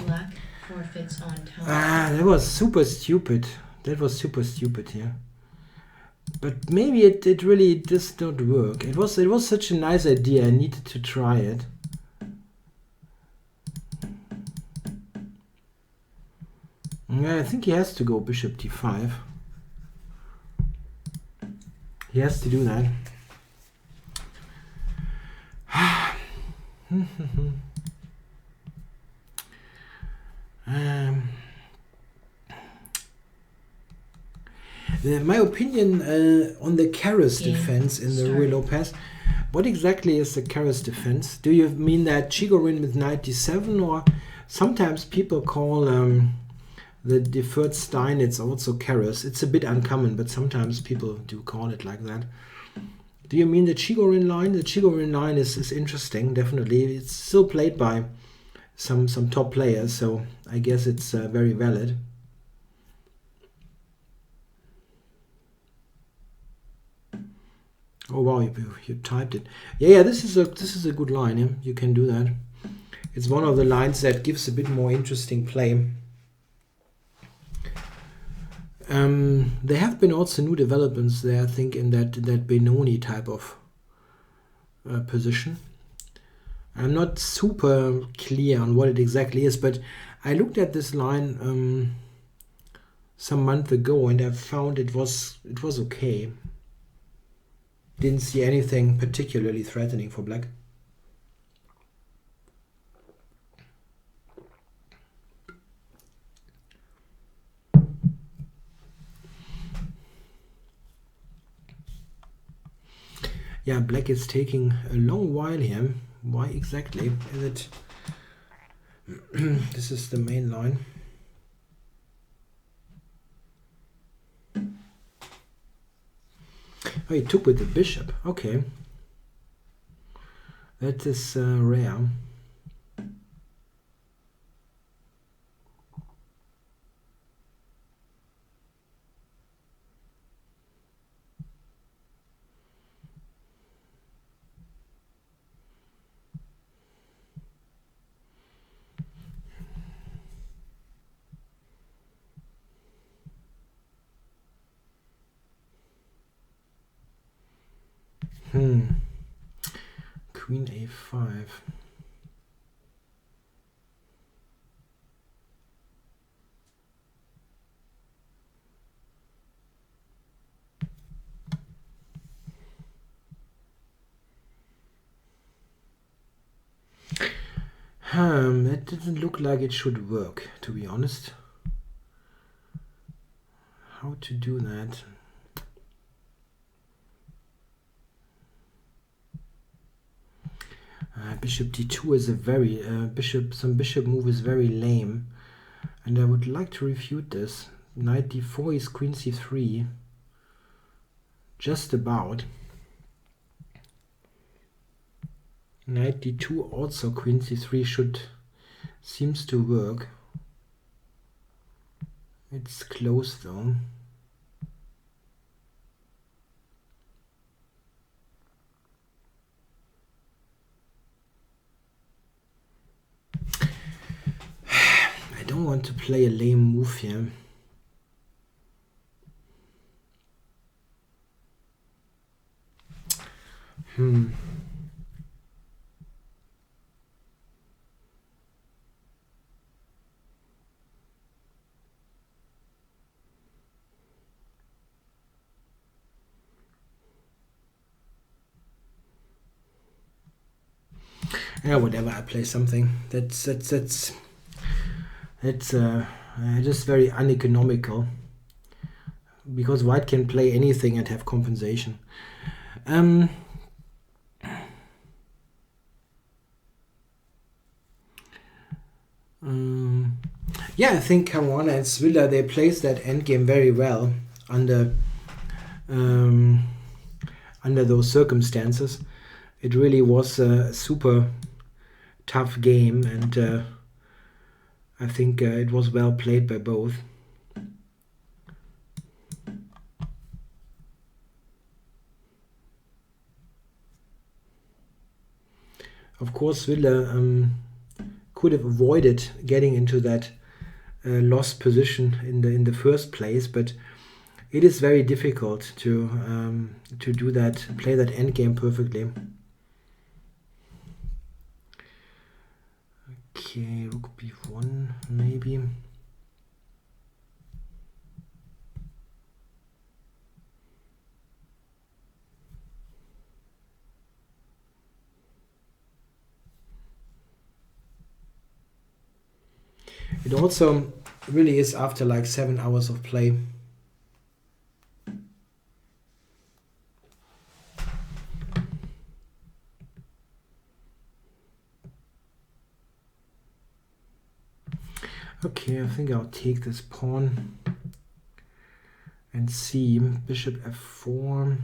Black forfeits on time. that was super stupid. That was super stupid here. But maybe it really does not work. It was such a nice idea. I needed to try it. Yeah, I think he has to go bishop d5. He has to do that. My opinion on the Karras defense in the Ruy Lopez. What exactly is the Karras defense? Do you mean that Chigorin with knight d7, or sometimes people call the deferred Steinitz also Karras? It's a bit uncommon, but sometimes people do call it like that. Do you mean the Chigorin line? The Chigorin line is interesting, definitely. It's still played by some top players, so I guess it's very valid. Oh wow, you typed it. Yeah, this is a good line. Yeah? You can do that. It's one of the lines that gives a bit more interesting play. There have been also new developments there, I think, in that Benoni type of position. I'm not super clear on what it exactly is, but I looked at this line some month ago, and I found it was okay. Didn't see anything particularly threatening for black. Yeah, black is taking a long while here. Why exactly? Is it this is the main line. Oh, he took with the bishop. Okay. That is rare. Queen a5. That doesn't look like it should work, to be honest. How to do that? Bishop d2 is a very some bishop move is very lame, and I would like to refute this. Knight d4 is queen c3. Just about. Knight d2 also queen c3 seems to work. It's close though. to play a lame move here. Yeah, whatever. I play something. That's just very uneconomical. Because white can play anything and have compensation. Yeah, I think Caruana and Svilla, they placed that endgame very well under those circumstances. It really was a super tough game, and I think it was well played by both. Of course, Svilla could have avoided getting into that lost position in the first place, but it is very difficult to do that, play that endgame perfectly. Okay, rook b1 maybe. It also really is after like 7 hours of play. Okay, I think I'll take this pawn and see bishop f4.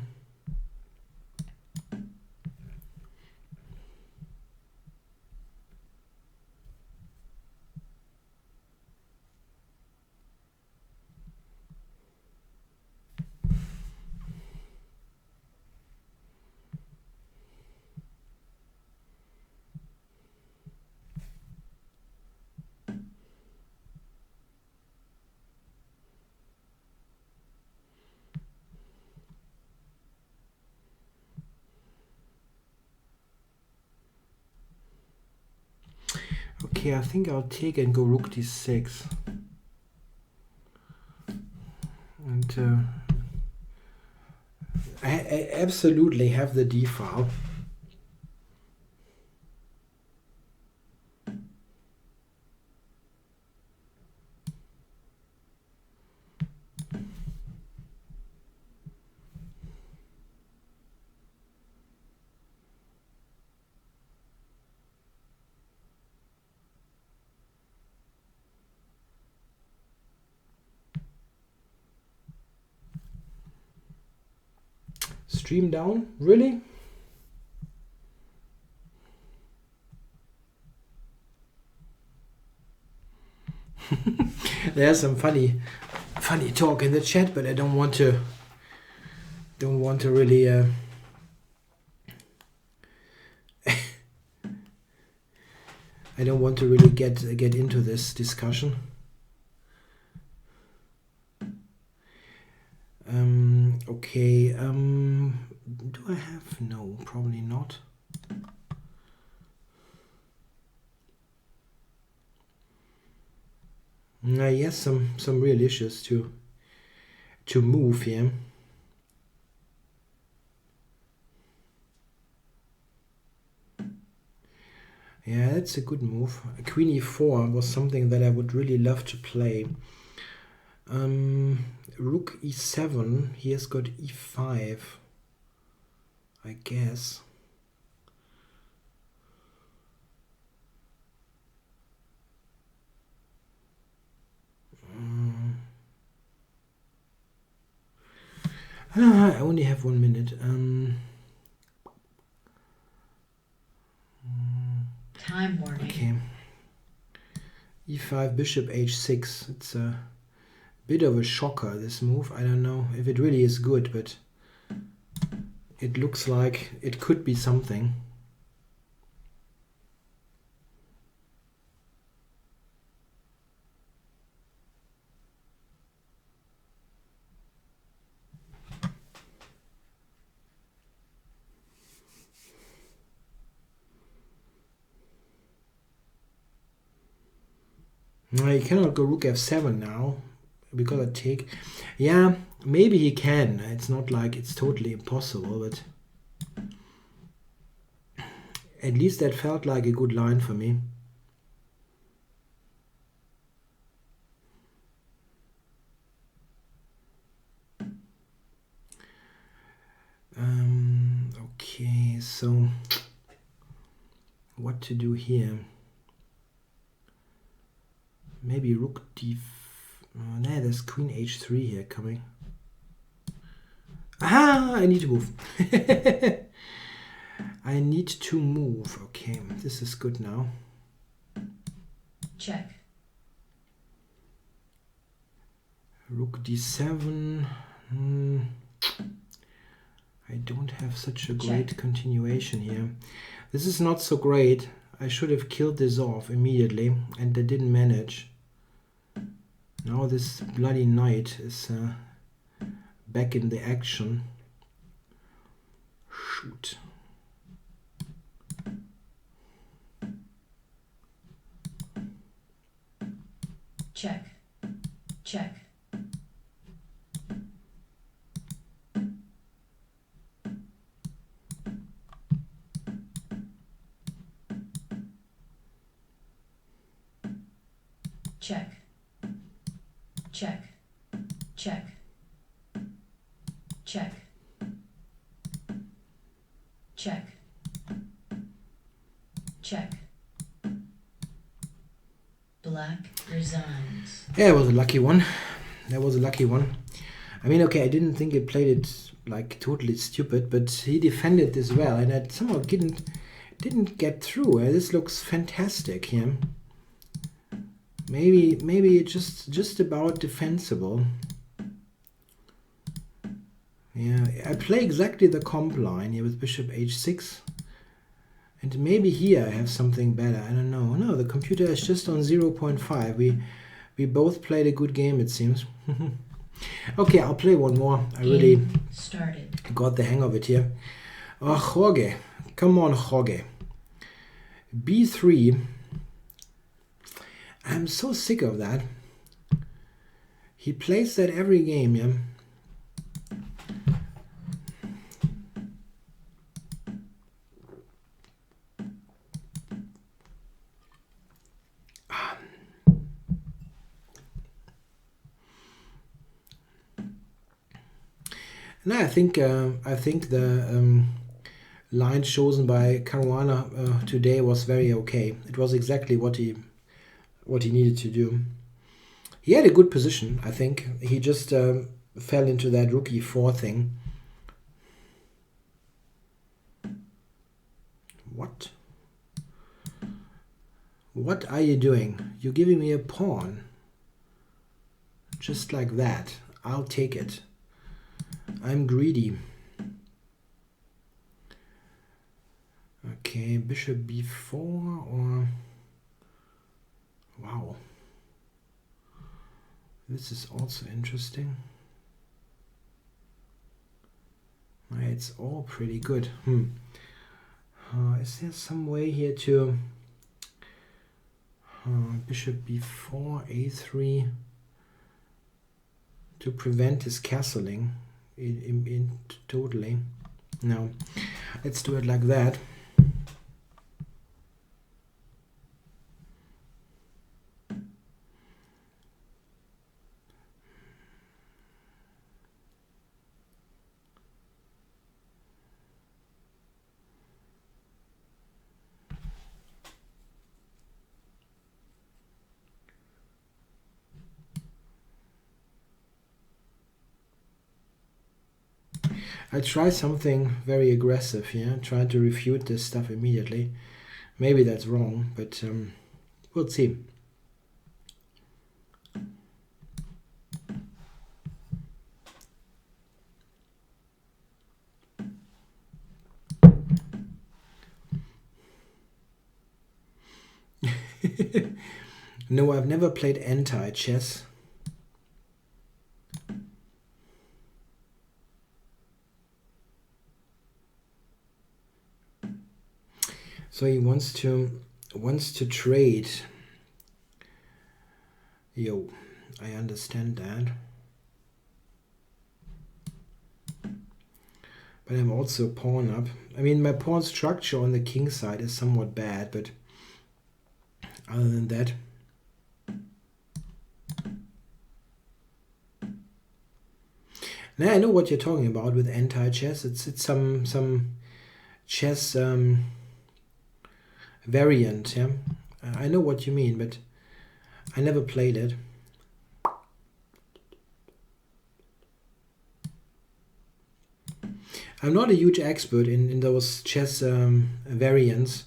Okay, I think I'll take and go rook d6. And I absolutely have the d file. Stream down? Really? There's some funny talk in the chat, but I don't want to really I don't want to really get into this discussion. Okay, do I have? No, probably not. Yes, some real issues to move here. Yeah, that's a good move. Queen e4 was something that I would really love to play. Rook e7, he has got e5, I guess. I only have 1 minute. Time warning. Okay. e5, bishop h6. It's a bit of a shocker, this move. I don't know if it really is good, but it looks like it could be something. No, he cannot go rook f7 now because I take. Yeah, maybe he can. It's not like it's totally impossible, but at least that felt like a good line for me. Okay, so what to do here? Maybe rook d. Oh, no, there's queen h3 here coming. Ah, I need to move. I need to move. Okay, this is good now. Check. Rook d7. I don't have such a great continuation here. This is not so great. I should have killed this off immediately, and I didn't manage. Now this bloody knight is back in the action. Shoot. Check. Check. Check. Check. Check. Check. Check. Check. Black resigns. Yeah, it was a lucky one. That was a lucky one. I mean, okay, I didn't think he played it like totally stupid, but he defended this well, and I somehow didn't get through. This looks fantastic here. Maybe it's just about defensible. Yeah, I play exactly the comp line here with bishop h6. And maybe here I have something better. I don't know. No, the computer is just on 0.5. We both played a good game, it seems. Okay, I'll play one more. I really got the hang of it here. Oh, Jorge. Come on, Jorge. b3. I'm so sick of that. He plays that every game, yeah. No, I think the line chosen by Caruana today was very okay. It was exactly what he needed to do. He had a good position, I think. He just fell into that rook e4 thing. What? What are you doing? You're giving me a pawn. Just like that. I'll take it. I'm greedy. Okay, bishop b4 or... Wow. This is also interesting. It's all pretty good. Is there some way here to... bishop b4, a3 to prevent his castling in totally? No. Let's do it like that. I try something very aggressive here, try to refute this stuff immediately. Maybe that's wrong, but we'll see. No, I've never played anti-chess. So he wants to trade. Yo, I understand that. But I'm also a pawn up. I mean, my pawn structure on the king side is somewhat bad, but other than that... Now I know what you're talking about with anti-chess. It's some chess variant, yeah. I know what you mean, but I never played it. I'm not a huge expert in those chess variants.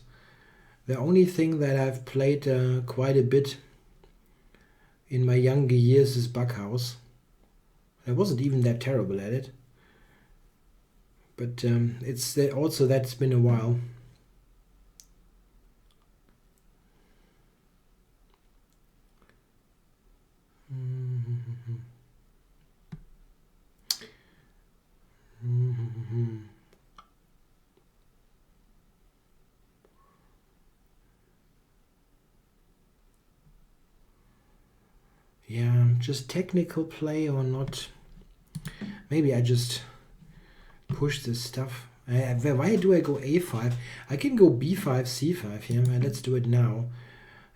The only thing that I've played quite a bit in my younger years is Backhouse. I wasn't even that terrible at it. But it's also that's been a while. Yeah, just technical play or not. Maybe I just push this stuff. Why do I go a5? I can go b5, c5 here. Let's do it now.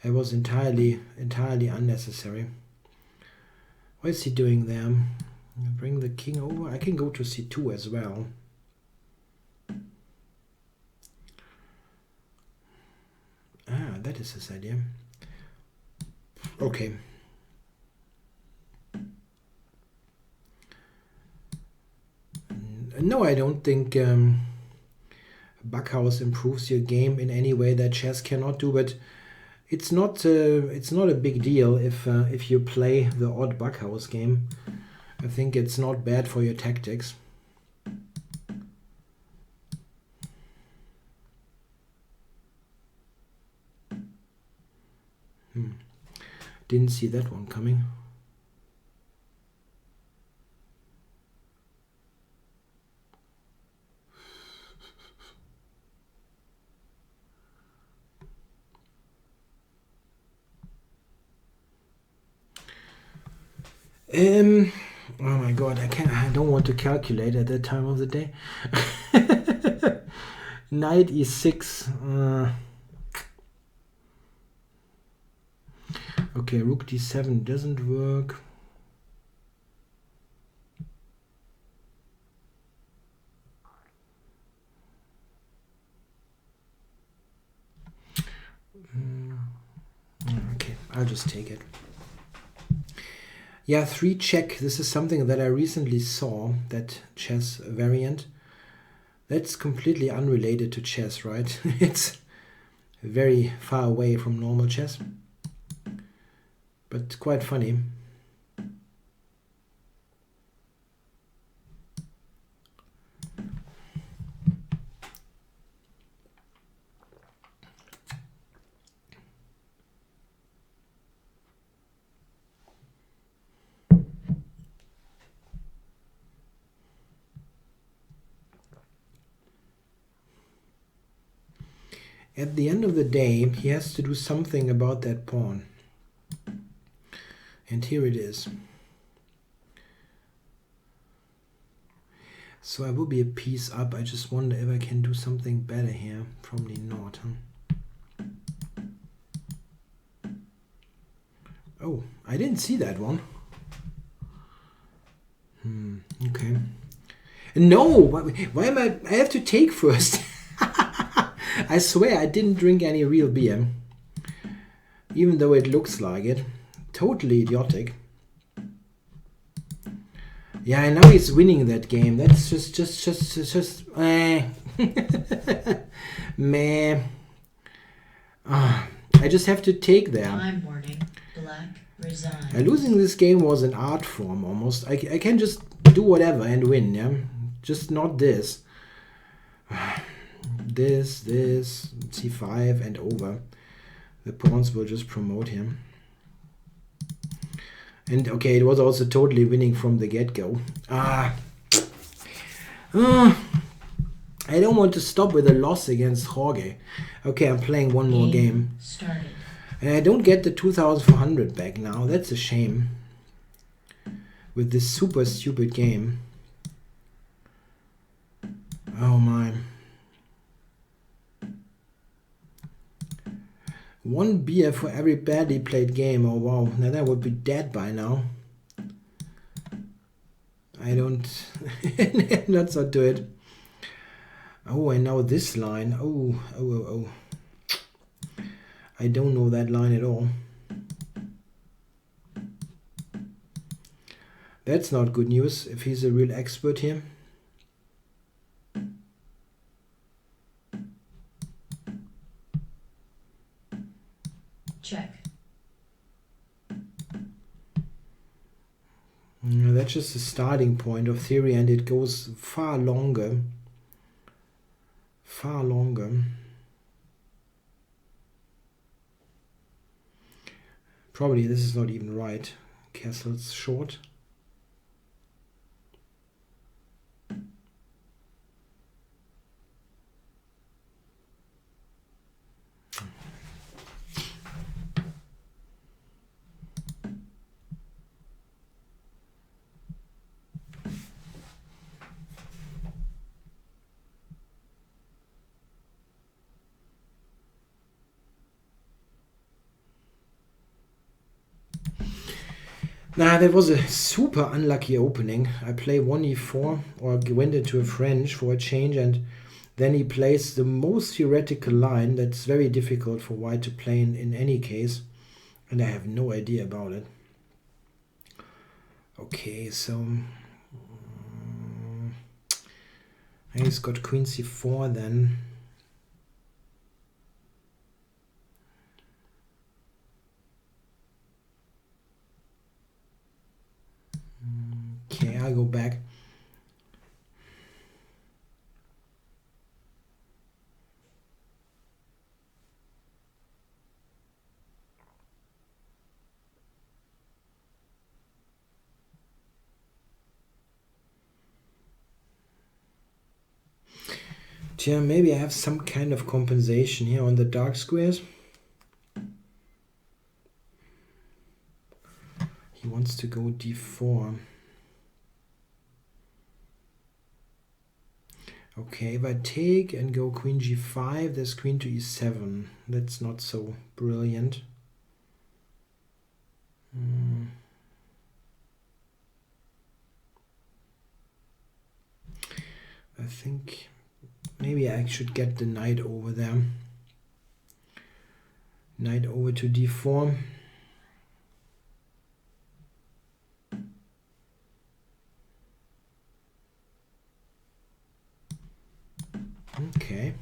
It was entirely unnecessary. What is he doing there? Bring the king over. I can go to c2 as well. Ah, that is his idea. Okay. No, I don't think Backhouse improves your game in any way that chess cannot do, but it's not a big deal if you play the odd Backhouse game. I think it's not bad for your tactics. Didn't see that one coming. Oh my god, I don't want to calculate at that time of the day. Knight e6. Okay, rook d7 doesn't work. Okay, I'll just take it. Yeah, 3 check. This is something that I recently saw, that chess variant. That's completely unrelated to chess, right? It's very far away from normal chess, but quite funny. At the end of the day, he has to do something about that pawn. And here it is. So I will be a piece up. I just wonder if I can do something better here. Probably not, huh? Oh, I didn't see that one. Okay. No, why am I have to take first. I swear I didn't drink any real beer, even though it looks like it. Totally idiotic. Yeah, I know he's winning that game. That's just meh. I just have to take there. Time warning. Black resigns. Losing this game was an art form almost. I can just do whatever and win, yeah? Just not this. This, c5 and over. The pawns will just promote him. And okay, it was also totally winning from the get-go. I don't want to stop with a loss against Jorge. Okay, I'm playing one more game. Started. And I don't get the 2400 back now. That's a shame. With this super stupid game. Oh my. 1 beer for every badly played game. Oh wow. Now that would be dead by now. I don't... Let's not do it. Oh, and now this line. Oh. I don't know that line at all. That's not good news if he's a real expert here. Check. That's just the starting point of theory, and it goes far longer. Far longer. Probably this is not even right. Castle's short. Nah, that was a super unlucky opening. I play 1e4 or went into a French for a change, and then he plays the most theoretical line that's very difficult for white to play in any case, and I have no idea about it. Okay, so he's got queen c4 then. Okay, I'll go back. Yeah, maybe I have some kind of compensation here on the dark squares. He wants to go d4. Okay, if I take and go queen g5, there's queen to e7. That's not so brilliant. I think maybe I should get the knight over there. Knight over to d4. Okay.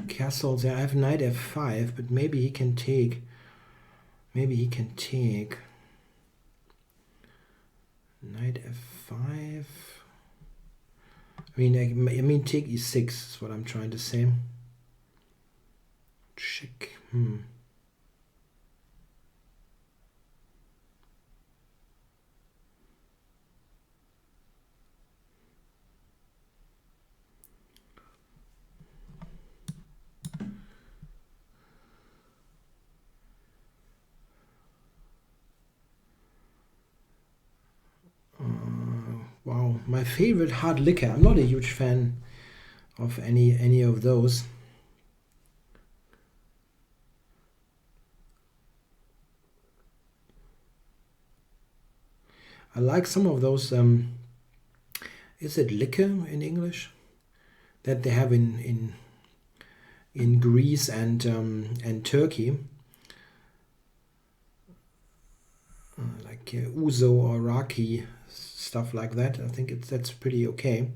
Castles, yeah, I have knight f5, but maybe he can take. Maybe he can take. Knight f5. I mean take e6 is what I'm trying to say. Check. Wow, my favorite hard liquor. I'm not a huge fan of any of those. I like some of those. Is it liquor in English? That they have in Greece and Turkey, like ouzo or raki, stuff like that. I think that's pretty okay.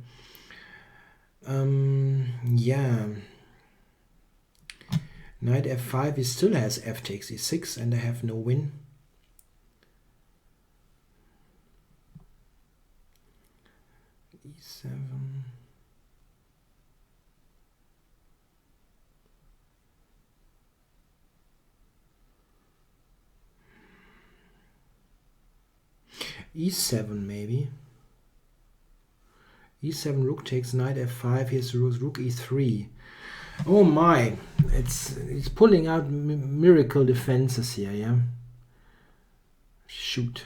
Yeah. Knight f5. He still has f takes e6, and I have no win. e7. e7 maybe. e7, rook takes knight f5. Here's rook e3. Oh my, it's pulling out miracle defenses here, yeah. Shoot.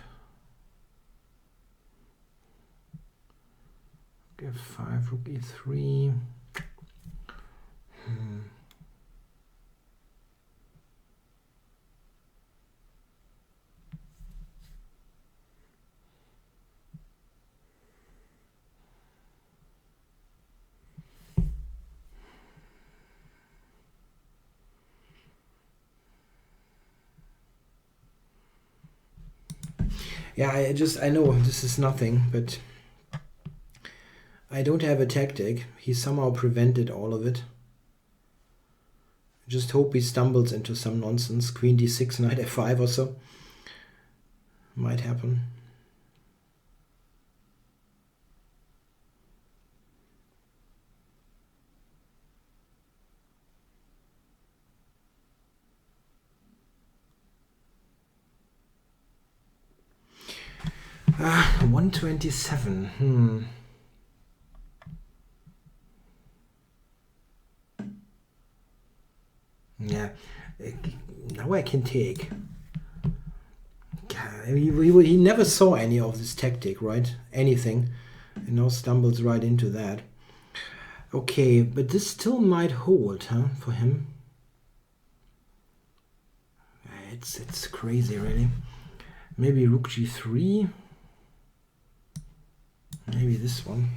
F5, rook e3. Yeah, I know this is nothing, but I don't have a tactic. He somehow prevented all of it. Just hope he stumbles into some nonsense. Queen d6, knight f5 or so. Might happen. Ah, 127. Yeah, now I can take. He never saw any of this tactic, right? Anything. And now stumbles right into that. Okay, but this still might hold, huh, for him. It's crazy, really. Maybe rook g3. Maybe this one.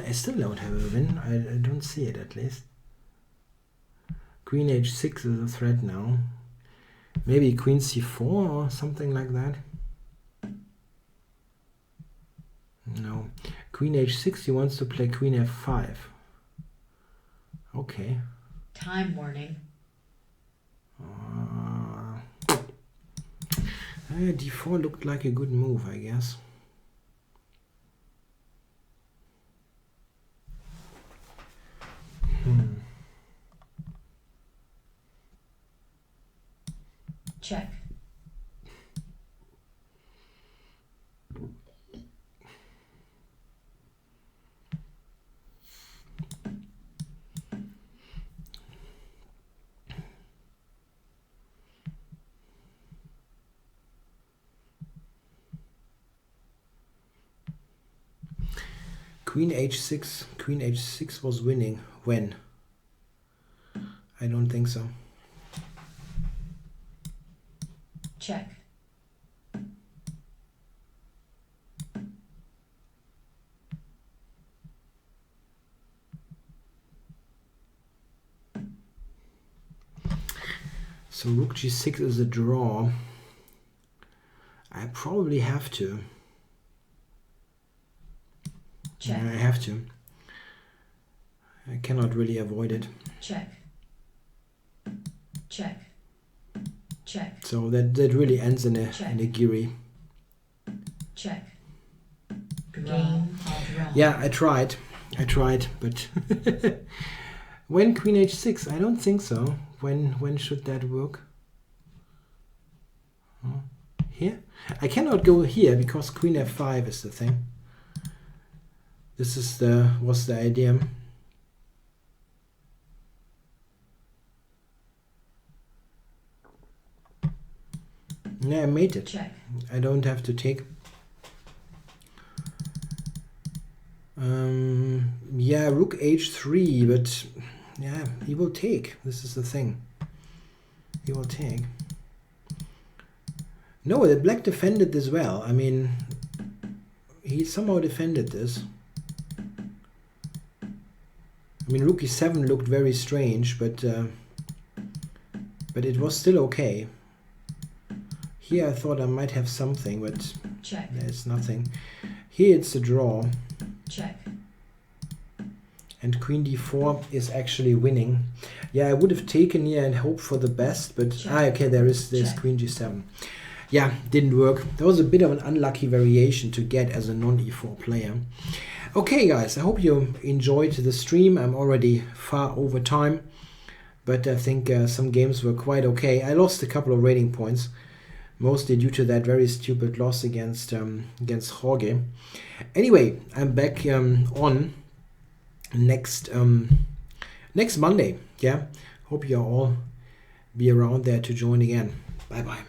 I still don't have a win. I don't see it, at least. Queen h6 is a threat now. Maybe queen c4 or something like that. No. Queen h6, he wants to play queen f5. Okay. Time warning. d4 looked like a good move, I guess. Check. Queen h6 was winning. When? I don't think so. Check. So rook g6 is a draw. I probably have to. Check. I have to. I cannot really avoid it. Check. Check. Check. So that really ends in a giri. Check. Game draw. Yeah, I tried, but when queen h6, I don't think so. When should that work? Here? I cannot go here because queen f5 is the thing. This is was the idea. Yeah, I made it. Check. I don't have to take. Yeah, rook h3, but yeah, he will take. This is the thing. He will take. No, the black defended this well. I mean, he somehow defended this. I mean, rook e7 looked very strange, but it was still okay. Here I thought I might have something, but check. There's nothing. Here it's a draw. Check. And queen d4 is actually winning. Yeah, I would have taken here and hoped for the best, but okay, there's check. Queen g7. yeah, didn't work. That was a bit of an unlucky variation to get as a non-e4 player. Okay, guys, I hope you enjoyed the stream. I'm already far over time, but I think some games were quite okay. I lost a couple of rating points, mostly due to that very stupid loss against Jorge. Anyway, I'm back on next Monday. Yeah, hope you all be around there to join again. Bye bye.